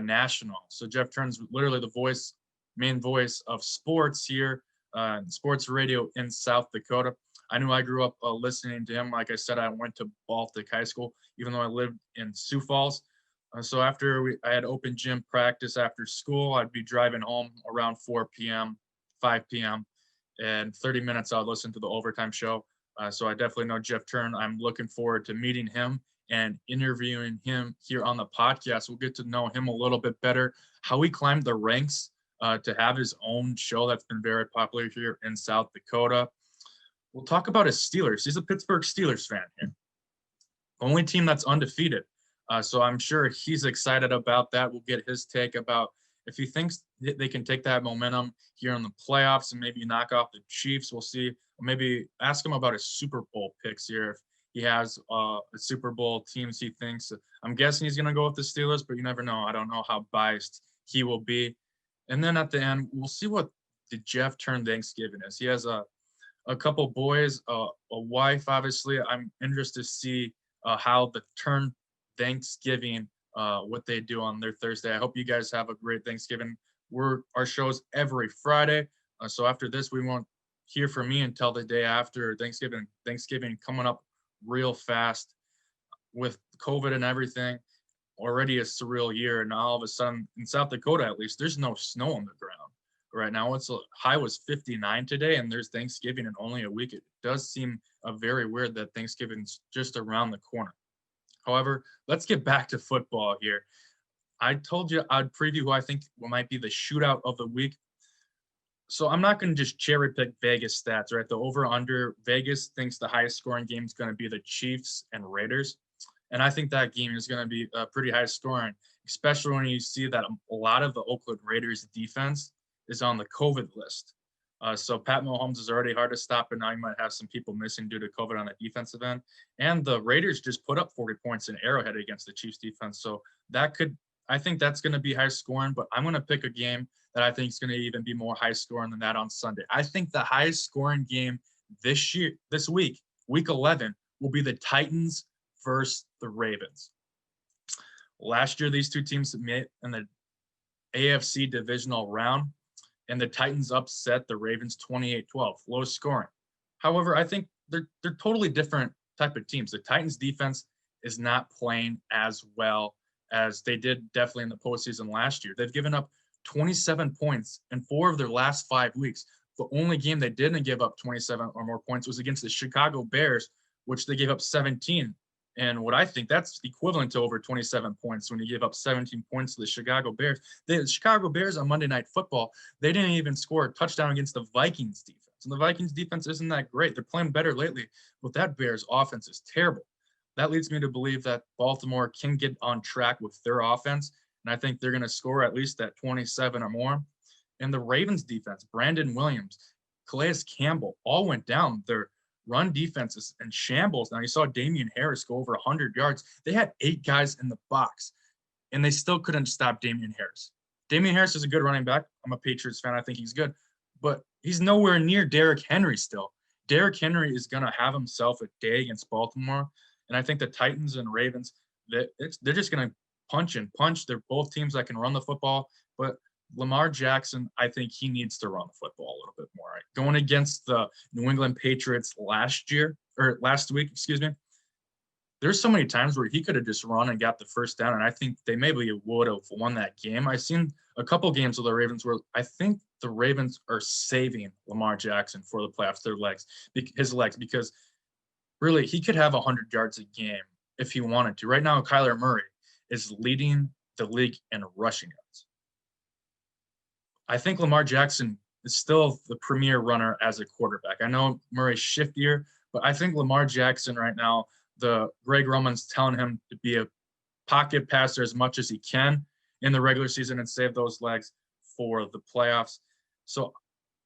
national. So Jeff Thurn's literally the main voice of sports here, sports radio in South Dakota. I knew I grew up listening to him. Like I said, I went to Baltic High School, even though I lived in Sioux Falls. So after I had open gym practice after school, I'd be driving home around 4 p.m., 5 p.m., and 30 minutes I'd listen to the Overtime Show. So I definitely know Jeff Thurn. I'm looking forward to meeting him and interviewing him here on the podcast. We'll get to know him a little bit better, how he climbed the ranks to have his own show that's been very popular here in South Dakota. We'll talk about his Steelers. He's a Pittsburgh Steelers fan here. Only team that's undefeated. So I'm sure he's excited about that. We'll get his take about if he thinks they can take that momentum here in the playoffs and maybe knock off the Chiefs. We'll see. Maybe ask him about his Super Bowl picks here. If he has a Super Bowl teams he thinks. I'm guessing he's going to go with the Steelers, but you never know. I don't know how biased he will be. And then at the end, we'll see what the Jeff Thurn Thanksgiving is. He has a couple boys, a wife, obviously. I'm interested to see how the Thurn Thanksgiving, what they do on their Thursday. I hope you guys have a great Thanksgiving. Our show's every Friday. So after this, we won't hear from me until the day after Thanksgiving. Thanksgiving coming up real fast with COVID and everything. Already a surreal year. And all of a sudden, in South Dakota, at least, there's no snow on the ground right now. It's high was 59 today, and there's Thanksgiving in only a week. It does seem very weird that Thanksgiving's just around the corner. However, let's get back to football here. I told you I'd preview who I think might be the shootout of the week. So I'm not going to just cherry pick Vegas stats, right? The over-under, Vegas thinks the highest scoring game is going to be the Chiefs and Raiders. And I think that game is going to be pretty high scoring, especially when you see that a lot of the Oakland Raiders defense is on the COVID list. So Pat Mahomes is already hard to stop, and now you might have some people missing due to COVID on the defensive end. And the Raiders just put up 40 points in Arrowhead against the Chiefs defense. So I think that's going to be high scoring, but I'm going to pick a game that I think is going to even be more high scoring than that on Sunday. I think the highest scoring game this week, week 11, will be the Titans versus the Ravens. Last year, these two teams met in the AFC divisional round, and the Titans upset the Ravens 28-12, low scoring. However, I think they're totally different type of teams. The Titans defense is not playing as well as they did definitely in the postseason last year. They've given up 27 points in 4 of their last 5 weeks. The only game they didn't give up 27 or more points was against the Chicago Bears, which they gave up 17. And what I think that's equivalent to over 27 points when you give up 17 points to the Chicago Bears. The Chicago Bears on Monday Night Football, they didn't even score a touchdown against the Vikings defense. And the Vikings defense isn't that great. They're playing better lately, but that Bears offense is terrible. That leads me to believe that Baltimore can get on track with their offense. And I think they're going to score at least at 27 or more. And the Ravens defense, Brandon Williams, Calais Campbell, all went down. Their run defense is in shambles. Now, you saw Damian Harris go over 100 yards. They had 8 guys in the box, and they still couldn't stop Damian Harris. Damian Harris is a good running back. I'm a Patriots fan. I think he's good. But he's nowhere near Derrick Henry still. Derrick Henry is going to have himself a day against Baltimore. And I think the Titans and Ravens, they're just going to punch and punch. They're both teams that can run the football. But Lamar Jackson, I think he needs to run the football a little bit more. Right? Going against the New England Patriots last week, there's so many times where he could have just run and got the first down, and I think they maybe would have won that game. I've seen a couple games of the Ravens where I think the Ravens are saving Lamar Jackson for the playoffs, his legs, because really he could have 100 yards a game if he wanted to. Right now, Kyler Murray is leading the league in rushing yards. I think Lamar Jackson is still the premier runner as a quarterback. I know Murray's shiftier, but I think Lamar Jackson right now, the Greg Roman's telling him to be a pocket passer as much as he can in the regular season and save those legs for the playoffs. So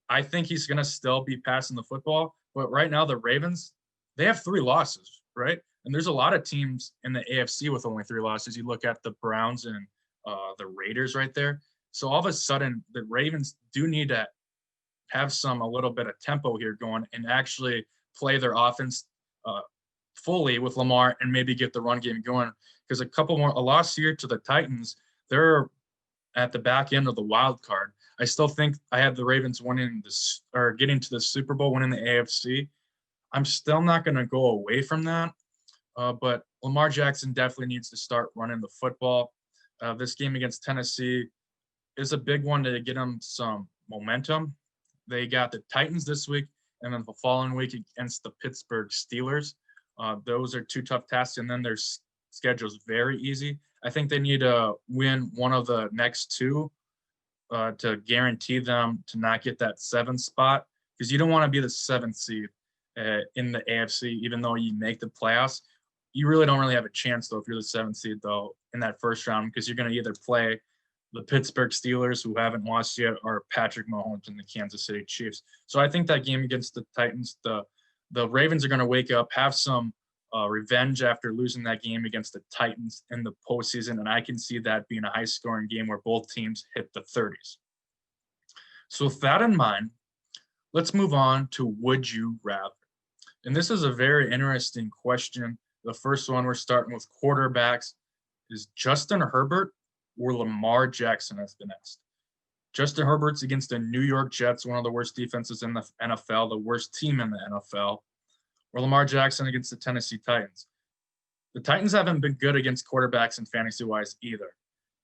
I think he's going to still be passing the football. But right now, the Ravens, they have 3 losses, right? And there's a lot of teams in the AFC with only 3 losses. You look at the Browns and the Raiders right there. So all of a sudden, the Ravens do need to have a little bit of tempo here going and actually play their offense fully with Lamar and maybe get the run game going. Because a loss here to the Titans, they're at the back end of the wild card. I still think I have the Ravens winning this or getting to the Super Bowl, winning the AFC. I'm still not going to go away from that. But Lamar Jackson definitely needs to start running the football. This game against Tennessee is a big one to get him some momentum. They got the Titans this week, and then the following week against the Pittsburgh Steelers. Those are 2 tough tasks. And then there's schedule is very easy. I think they need to win one of the next two to guarantee them to not get that 7th spot, because you don't want to be the 7th seed in the AFC, even though you make the playoffs. You really don't really have a chance, though, if you're the 7th seed, though, in that first round, because you're going to either play the Pittsburgh Steelers, who haven't lost yet, or Patrick Mahomes and the Kansas City Chiefs. So I think that game against the Titans, the Ravens are going to wake up, have some revenge after losing that game against the Titans in the postseason, and I can see that being a high-scoring game where both teams hit the 30s. So with that in mind, let's move on to Would You Rather. And this is a very interesting question. The first one, we're starting with quarterbacks. Is Justin Herbert or Lamar Jackson has been asked. Justin Herbert's against the New York Jets, one of the worst defenses in the NFL, the worst team in the NFL, or Lamar Jackson against the Tennessee Titans. The Titans haven't been good against quarterbacks and fantasy-wise either.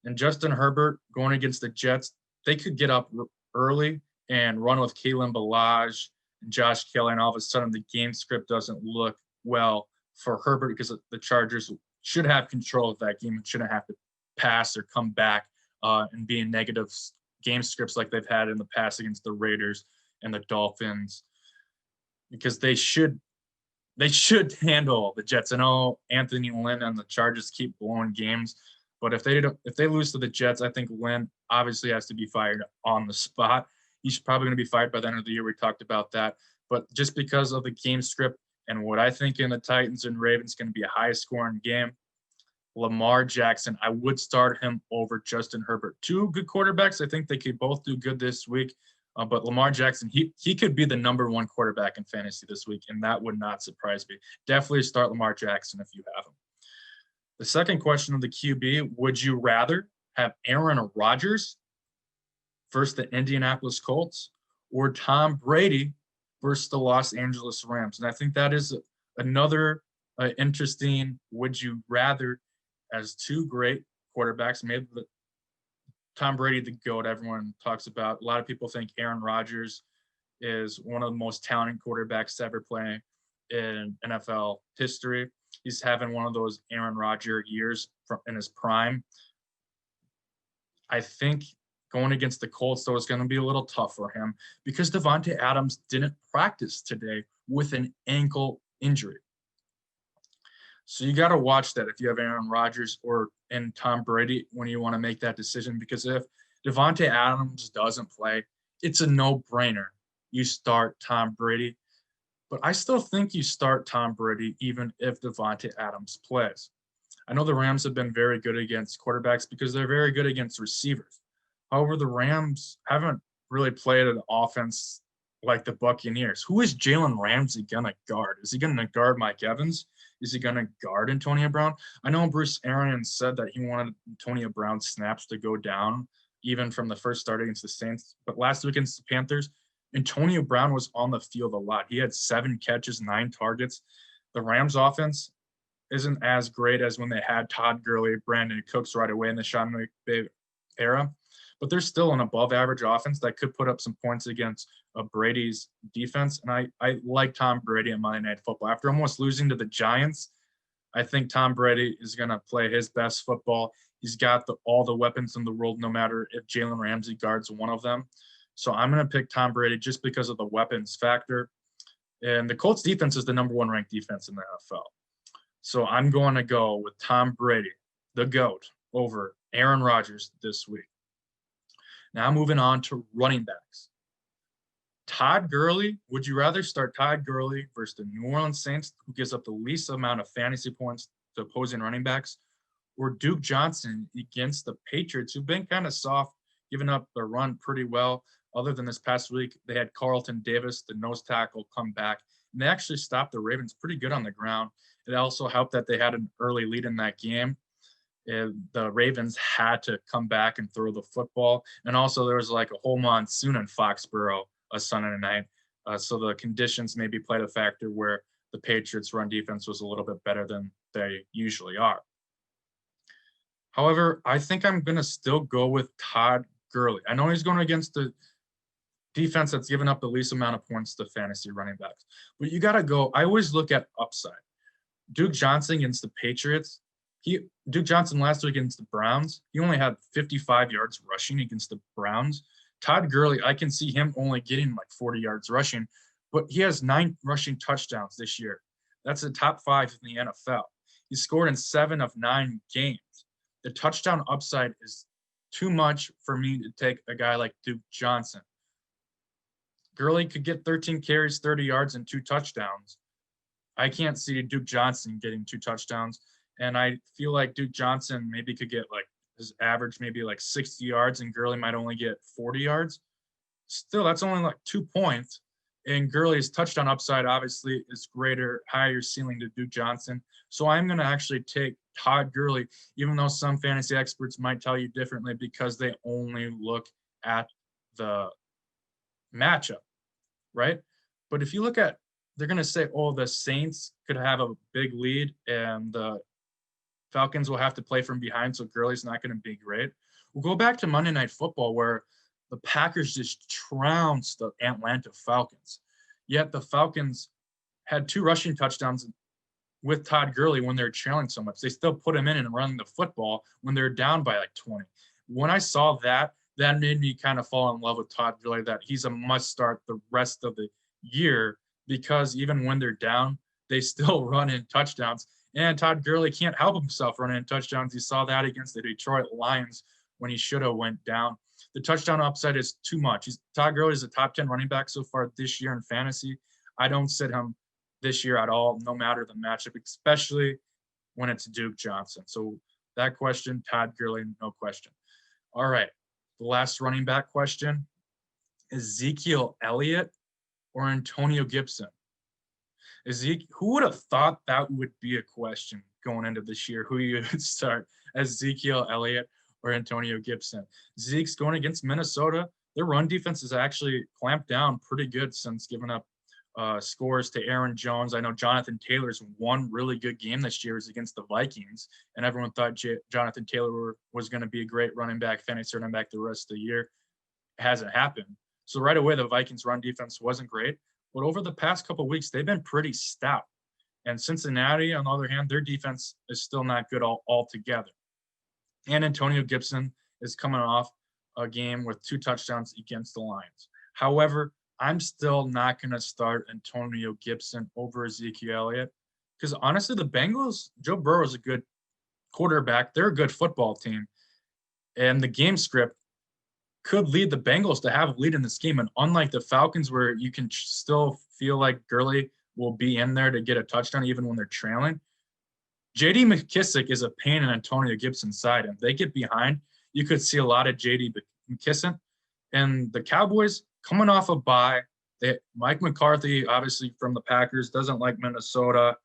And Justin Herbert going against the Jets, they could get up early and run with Kalen Ballage and Josh Kelly, and all of a sudden the game script doesn't look well for Herbert because the Chargers should have control of that game and shouldn't have to pass or come back and be in negative game scripts like they've had in the past against the Raiders and the Dolphins, because they should handle the Jets. I know Anthony Lynn and the Chargers keep blowing games, but if they lose to the Jets, I think Lynn obviously has to be fired on the spot. He's probably going to be fired by the end of the year. We talked about that, but just because of the game script and what I think in the Titans and Ravens going to be a high-scoring game, Lamar Jackson, I would start him over Justin Herbert. Two good quarterbacks. I think they could both do good this week. But Lamar Jackson, he could be the number one quarterback in fantasy this week, and that would not surprise me. Definitely start Lamar Jackson if you have him. The second question of the QB, would you rather have Aaron Rodgers versus the Indianapolis Colts or Tom Brady versus the Los Angeles Rams? And I think that is another interesting would you rather, as two great quarterbacks. Maybe Tom Brady, the GOAT, everyone talks about. A lot of people think Aaron Rodgers is one of the most talented quarterbacks to ever play in NFL history. He's having one of those Aaron Rodgers years in his prime. I think going against the Colts, though, is going to be a little tough for him because Davante Adams didn't practice today with an ankle injury. So you got to watch that if you have Aaron Rodgers and Tom Brady when you want to make that decision, because if Davante Adams doesn't play, it's a no-brainer. You start Tom Brady. But I still think you start Tom Brady even if Davante Adams plays. I know the Rams have been very good against quarterbacks because they're very good against receivers. However, the Rams haven't really played an offense like the Buccaneers. Who is Jalen Ramsey going to guard? Is he going to guard Mike Evans? Is he going to guard Antonio Brown? I know Bruce Arians said that he wanted Antonio Brown's snaps to go down even from the first start against the Saints. But last week against the Panthers, Antonio Brown was on the field a lot. He had 7 catches, 9 targets. The Rams offense isn't as great as when they had Todd Gurley, Brandon Cooks right away in the Sean McVay era. But they're still an above-average offense that could put up some points against Brady's defense. And I like Tom Brady in Monday Night Football. After almost losing to the Giants, I think Tom Brady is going to play his best football. He's got all the weapons in the world, no matter if Jalen Ramsey guards one of them. So I'm going to pick Tom Brady just because of the weapons factor. And the Colts defense is the number 1 ranked defense in the NFL. So I'm going to go with Tom Brady, the GOAT, over Aaron Rodgers this week. Now moving on to running backs. Todd Gurley, would you rather start Todd Gurley versus the New Orleans Saints, who gives up the least amount of fantasy points to opposing running backs, or Duke Johnson against the Patriots, who've been kind of soft, giving up the run pretty well? Other than this past week, they had Carlton Davis, the nose tackle, come back, and they actually stopped the Ravens pretty good on the ground. It also helped that they had an early lead in that game. The Ravens had to come back and throw the football. And also there was like a whole monsoon in Foxborough a Sunday night. So the conditions maybe played a factor where the Patriots' run defense was a little bit better than they usually are. However, I think I'm going to still go with Todd Gurley. I know he's going against the defense that's given up the least amount of points to fantasy running backs. But you got to go. I always look at upside. Duke Johnson against the Patriots Duke Johnson last week against the Browns, he only had 55 yards rushing against the Browns. Todd Gurley, I can see him only getting like 40 yards rushing, but he has 9 rushing touchdowns this year. That's the top 5 in the NFL. He scored in 7 of 9 games. The touchdown upside is too much for me to take a guy like Duke Johnson. Gurley could get 13 carries, 30 yards, and 2 touchdowns. I can't see Duke Johnson getting 2 touchdowns. And I feel like Duke Johnson maybe could get like his average, maybe like 60 yards, and Gurley might only get 40 yards. Still, that's only like 2 points. And Gurley's touchdown upside obviously is greater, higher ceiling to Duke Johnson. So I'm going to actually take Todd Gurley, even though some fantasy experts might tell you differently because they only look at the matchup, right? But if you look at, they're going to say, oh, the Saints could have a big lead and the Falcons will have to play from behind, so Gurley's not going to be great. We'll go back to Monday Night Football where the Packers just trounced the Atlanta Falcons. Yet the Falcons had 2 rushing touchdowns with Todd Gurley when they're trailing so much. They still put him in and run the football when they're down by like 20. When I saw that, that made me kind of fall in love with Todd Gurley, that he's a must start the rest of the year because even when they're down, they still run in touchdowns. And Todd Gurley can't help himself running in touchdowns. You saw that against the Detroit Lions when he should have went down. The touchdown upside is too much. Todd Gurley is a top 10 running back so far this year in fantasy. I don't sit him this year at all, no matter the matchup, especially when it's Duke Johnson. So that question, Todd Gurley, no question. All right, the last running back question, Ezekiel Elliott or Antonio Gibson? Who would have thought that would be a question going into this year? Who you would start, Ezekiel Elliott or Antonio Gibson? Zeke's going against Minnesota. Their run defense has actually clamped down pretty good since giving up scores to Aaron Jones. I know Jonathan Taylor's one really good game this year is against the Vikings, and everyone thought Jonathan Taylor was going to be a great running back, fantasy running back the rest of the year. It hasn't happened. So right away, the Vikings' run defense wasn't great. But over the past couple of weeks, they've been pretty stout. And Cincinnati, on the other hand, their defense is still not good altogether. And Antonio Gibson is coming off a game with 2 touchdowns against the Lions. However, I'm still not going to start Antonio Gibson over Ezekiel Elliott because honestly, the Bengals, Joe Burrow is a good quarterback. They're a good football team. And the game script could lead the Bengals to have a lead in this game. And unlike the Falcons, where you can still feel like Gurley will be in there to get a touchdown even when they're trailing, J.D. McKissick is a pain in Antonio Gibson's side. And if they get behind, you could see a lot of J.D. McKissick. And the Cowboys, coming off a bye, Mike McCarthy, obviously from the Packers, doesn't like Minnesota.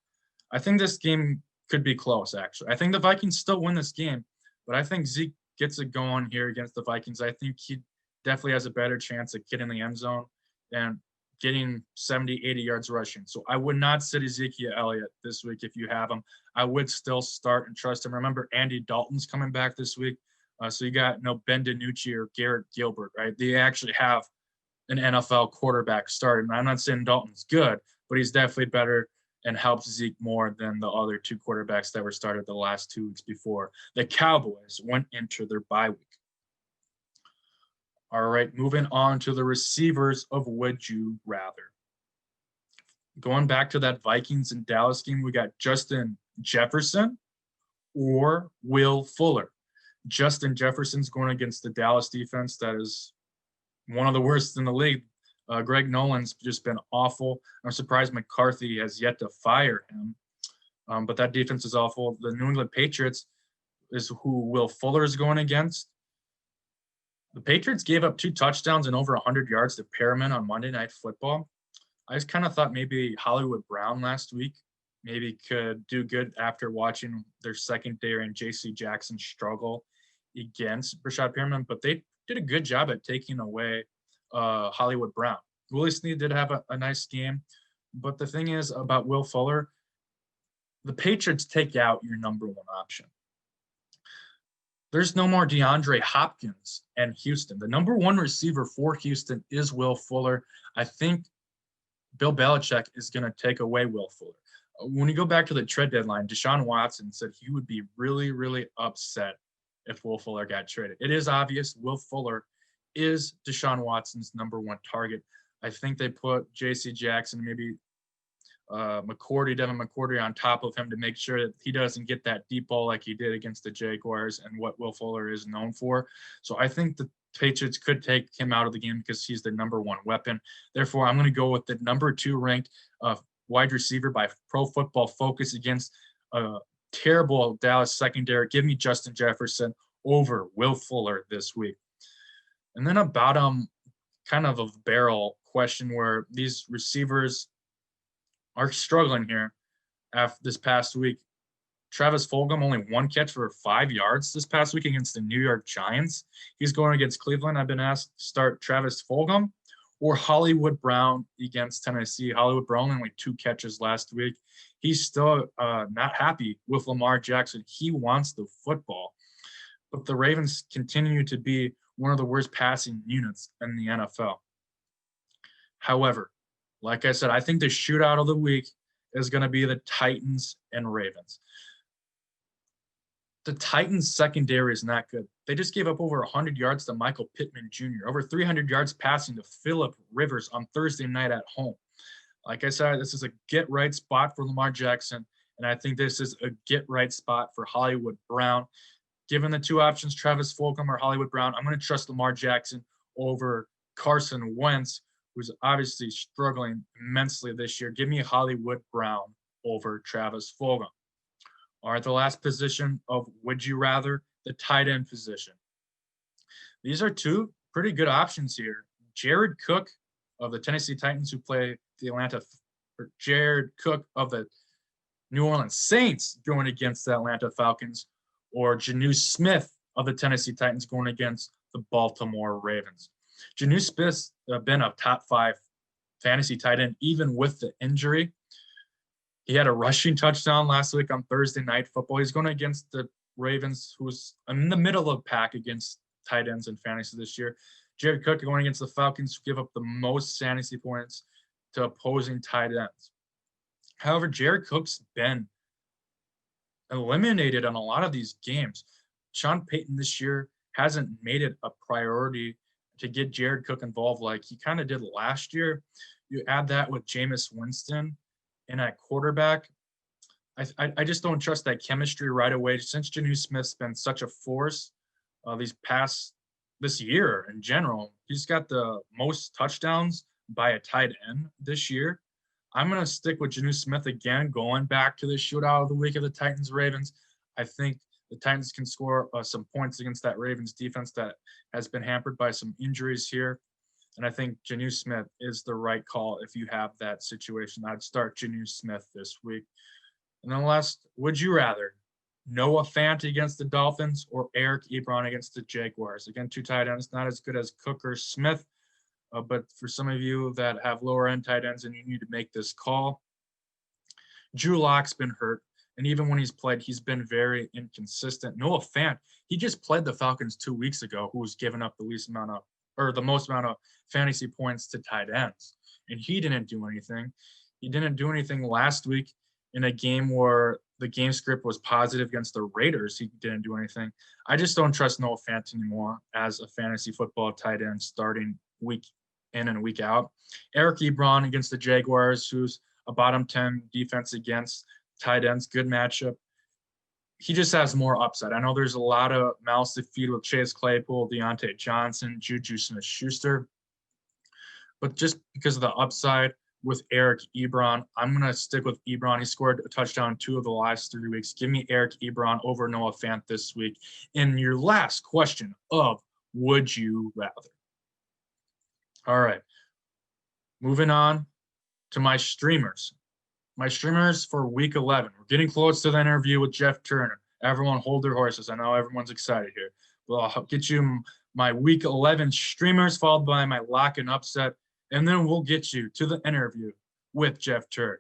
I think this game could be close, actually. I think the Vikings still win this game, but I think Zeke gets it going here against the Vikings. I think he definitely has a better chance at getting the end zone and getting 70, 80 yards rushing. So I would not sit Ezekiel Elliott this week if you have him. I would still start and trust him. Remember, Andy Dalton's coming back this week. So you got Ben DiNucci or Garrett Gilbert, right? They actually have an NFL quarterback starting. I'm not saying Dalton's good, but he's definitely better and helps Zeke more than the other 2 quarterbacks that were started the last 2 weeks before the Cowboys went into their bye week. All right, moving on to the receivers of Would You Rather. Going back to that Vikings and Dallas game, we got Justin Jefferson or Will Fuller. Justin Jefferson's going against the Dallas defense that is one of the worst in the league. Greg Nolan's just been awful. I'm surprised McCarthy has yet to fire him. But that defense is awful. The New England Patriots is who Will Fuller is going against. The Patriots gave up 2 touchdowns and over 100 yards to Perriman on Monday Night Football. I just kind of thought maybe Hollywood Brown last week maybe could do good after watching their secondary and J.C. Jackson struggle against Rashad Perriman, but they did a good job at taking away Hollywood Brown. Willie Snead did have a nice game, but the thing is about Will Fuller, the Patriots take out your number 1 option. There's no more DeAndre Hopkins and Houston. The number 1 receiver for Houston is Will Fuller. I think Bill Belichick is going to take away Will Fuller. when you go back to the trade deadline, Deshaun Watson said he would be really, really upset if Will Fuller got traded. It is obvious Will Fuller is Deshaun Watson's number one target. I think they put J.C. Jackson, maybe Devin McCourty on top of him to make sure that he doesn't get that deep ball like he did against the Jaguars and what Will Fuller is known for. So I think the Patriots could take him out of the game because he's the number one weapon. Therefore, I'm going to go with the number 2 ranked wide receiver by Pro Football Focus against a terrible Dallas secondary. Give me Justin Jefferson over Will Fuller this week. And then a bottom kind of a barrel question where these receivers are struggling here after this past week. Travis Fulgham, only 1 catch for 5 yards this past week against the New York Giants. He's going against Cleveland. I've been asked to start Travis Fulgham or Hollywood Brown against Tennessee. Hollywood Brown only 2 catches last week. He's still not happy with Lamar Jackson. He wants the football. But the Ravens continue to be one of the worst passing units in the NFL. However, like I said, I think the shootout of the week is going to be the Titans and Ravens. The Titans secondary is not good. They just gave up over 100 yards to Michael Pittman Jr., over 300 yards passing to Phillip Rivers on Thursday night at home. Like I said, this is a get-right spot for Lamar Jackson, and I think this is a get-right spot for Hollywood Brown. Given the 2 options, Travis Fulgham or Hollywood Brown, I'm going to trust Lamar Jackson over Carson Wentz, who's obviously struggling immensely this year. Give me Hollywood Brown over Travis Fulgham. All right, the last position of would you rather, the tight end position. These are 2 pretty good options here. Jared Cook of the Tennessee Titans, who play the Jared Cook of the New Orleans Saints going against the Atlanta Falcons, or Jonnu Smith of the Tennessee Titans going against the Baltimore Ravens. Jonnu Smith's been a top 5 fantasy tight end, even with the injury. He had a rushing touchdown last week on Thursday Night Football. He's going against the Ravens, who's in the middle of the pack against tight ends in fantasy this year. Jared Cook going against the Falcons, who give up the most fantasy points to opposing tight ends. However, Jared Cook's been eliminated on a lot of these games. Sean Payton this year hasn't made it a priority to get Jared Cook involved like he kind of did last year. You add that with Jameis Winston and at quarterback, I just don't trust that chemistry right away. Since Jonnu Smith's been such a force this year in general, he's got the most touchdowns by a tight end this year. I'm going to stick with Jonnu Smith again, going back to the shootout of the week of the Titans-Ravens. I think the Titans can score some points against that Ravens defense that has been hampered by some injuries here. And I think Jonnu Smith is the right call if you have that situation. I'd start Jonnu Smith this week. And then last, would you rather Noah Fant against the Dolphins or Eric Ebron against the Jaguars? Again, 2 tight ends, not as good as Cook or Smith. But for some of you that have lower-end tight ends and you need to make this call, Drew Lock's been hurt. And even when he's played, he's been very inconsistent. Noah Fant, he just played the Falcons 2 weeks ago, who was giving up the most amount of fantasy points to tight ends. And he didn't do anything. He didn't do anything last week in a game where the game script was positive against the Raiders. He didn't do anything. I just don't trust Noah Fant anymore as a fantasy football tight end starting week in and week out. Eric Ebron against the Jaguars, who's a bottom 10 defense against tight ends, good matchup. He just has more upside. I know there's a lot of mouths to feed with Chase Claypool, Deontay Johnson, Juju Smith-Schuster. But just because of the upside with Eric Ebron, I'm going to stick with Ebron. He scored a touchdown 2 of the last 3 weeks. Give me Eric Ebron over Noah Fant this week. And your last question of would you rather? All right. Moving on to my streamers. My streamers for week 11. We're getting close to the interview with Jeff Thurn. Everyone hold their horses. I know everyone's excited here. Well, I'll get you my week 11 streamers followed by my lock and upset, and then we'll get you to the interview with Jeff Thurn.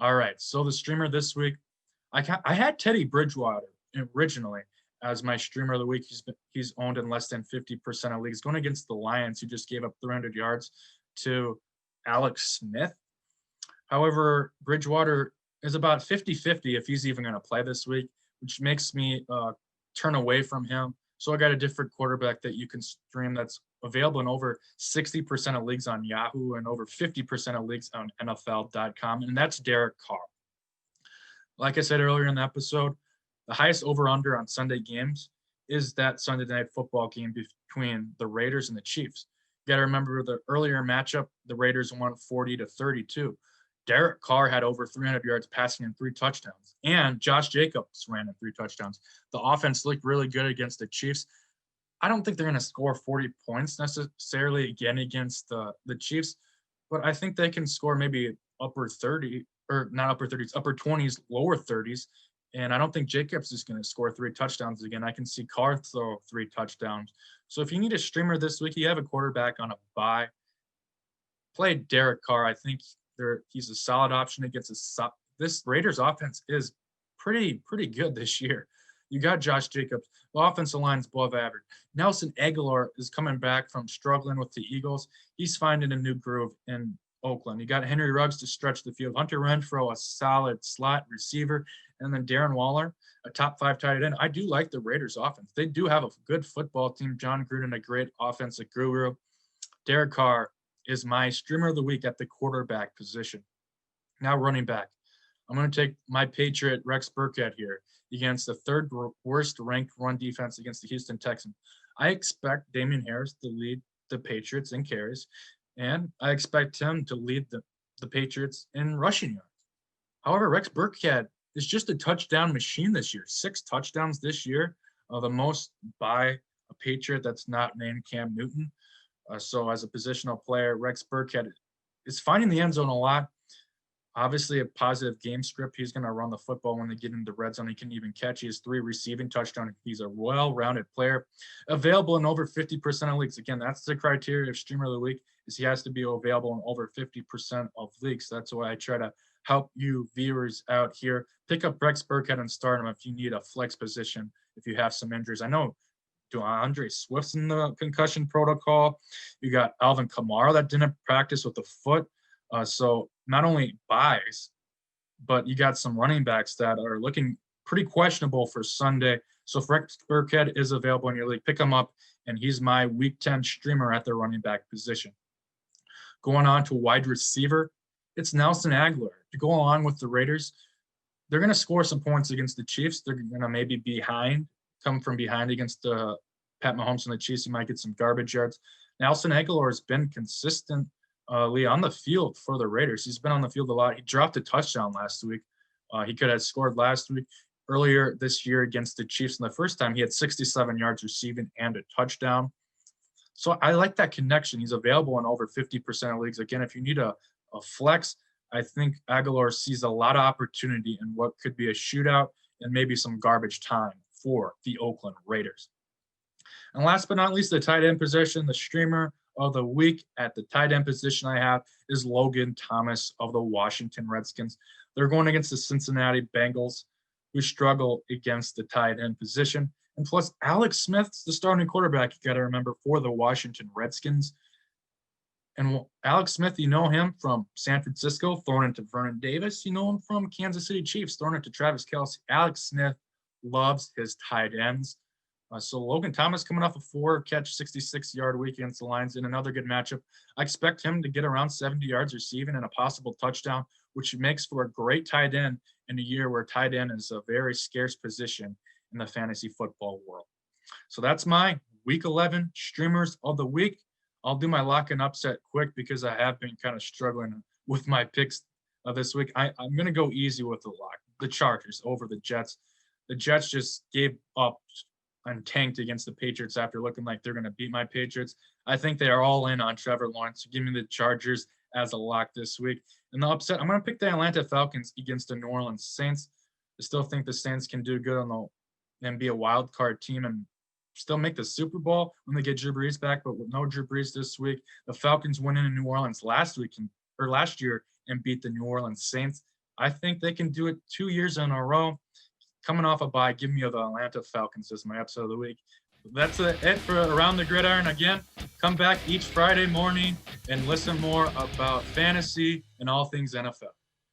All right, so the streamer this week, I had Teddy Bridgewater originally as my streamer of the week. He's owned in less than 50% of leagues, going against the Lions, who just gave up 300 yards to Alex Smith. However, Bridgewater is about 50-50 if he's even going to play this week, which makes me turn away from him. So I got a different quarterback that you can stream that's available in over 60% of leagues on Yahoo and over 50% of leagues on NFL.com, and that's Derek Carr. Like I said earlier in the episode, the highest over-under on Sunday games is that Sunday night football game between the Raiders and the Chiefs. You got to remember the earlier matchup, the Raiders won 40-32. Derek Carr had over 300 yards passing and 3 touchdowns, and Josh Jacobs ran in 3 touchdowns. The offense looked really good against the Chiefs. I don't think they're going to score 40 points necessarily again against the Chiefs, but I think they can score maybe upper 30, or not upper 30s, upper 20s, lower 30s. And I don't think Jacobs is going to score 3 touchdowns again. I can see Carr throw 3 touchdowns. So if you need a streamer this week, you have a quarterback on a bye, play Derek Carr. I think he's a solid option against this Raiders offense is pretty good this year. You got Josh Jacobs. The offensive line is above average. Nelson Aguilar is coming back from struggling with the Eagles. He's finding a new groove in Oakland. You got Henry Ruggs to stretch the field. Hunter Renfrow, a solid slot receiver. And then Darren Waller, a top 5 tight end. I do like the Raiders offense. They do have a good football team. John Gruden, a great offensive guru. Derek Carr is my streamer of the week at the quarterback position. Now running back. I'm going to take my Patriot Rex Burkhead here against the 3rd worst ranked run defense against the Houston Texans. I expect Damian Harris to lead the Patriots in carries, and I expect him to lead the Patriots in rushing yards. However, Rex Burkhead is just a touchdown machine this year. 6 touchdowns this year, the most by a Patriot that's not named Cam Newton. So as a positional player, Rex Burkhead is finding the end zone a lot. Obviously, a positive game script. He's going to run the football when they get into the red zone. He can even catch. He has 3 receiving touchdowns. He's a well-rounded player. Available in over 50% of leagues. Again, that's the criteria of streamer of the week, is he has to be available in over 50% of leagues. That's why I try to help you viewers out here. Pick up Rex Burkhead and start him if you need a flex position, if you have some injuries. I know DeAndre Swift's in the concussion protocol. You got Alvin Kamara that didn't practice with the foot. So not only buys, but you got some running backs that are looking pretty questionable for Sunday. So if Rex Burkhead is available in your league, pick him up, and he's my Week 10 streamer at the running back position. Going on to wide receiver, it's Nelson Aguilar. To go along with the Raiders, they're going to score some points against the Chiefs. They're going to maybe come from behind against Pat Mahomes and the Chiefs. You might get some garbage yards. Nelson Aguilar has been consistently on the field for the Raiders. He's been on the field a lot. He dropped a touchdown last week. He could have scored last week. Earlier this year against the Chiefs, and the first time he had 67 yards receiving and a touchdown. So I like that connection. He's available in over 50% of leagues. Again, if you need a flex, I think Aguilar sees a lot of opportunity in what could be a shootout and maybe some garbage time for the Oakland Raiders. And last but not least, the tight end position, the streamer of the week at the tight end position I have is Logan Thomas of the Washington Redskins. They're going against the Cincinnati Bengals, who struggle against the tight end position. And plus, Alex Smith's the starting quarterback, you got to remember, for the Washington Redskins. And Alex Smith, you know him from San Francisco, throwing it to Vernon Davis. You know him from Kansas City Chiefs, throwing it to Travis Kelce. Alex Smith loves his tight ends. So Logan Thomas coming off a 4-catch, 66-yard week against the Lions in another good matchup. I expect him to get around 70 yards receiving and a possible touchdown, which makes for a great tight end in a year where tight end is a very scarce position in the fantasy football world. So that's my Week 11 streamers of the week. I'll do my lock and upset quick because I have been kind of struggling with my picks this week. I'm going to go easy with the lock. The Chargers over the Jets. The Jets just gave up and tanked against the Patriots after looking like they're going to beat my Patriots. I think they are all in on Trevor Lawrence. So give me the Chargers as a lock this week. And the upset, I'm going to pick the Atlanta Falcons against the New Orleans Saints. I still think the Saints can do good and be a wild card team and still make the Super Bowl when they get Drew Brees back. But with no Drew Brees this week, the Falcons went in New Orleans last year and beat the New Orleans Saints. I think they can do it 2 years in a row. Coming off a bye, give me the Atlanta Falcons as my episode of the week. That's it for Around the Gridiron. Again, come back each Friday morning and listen more about fantasy and all things NFL.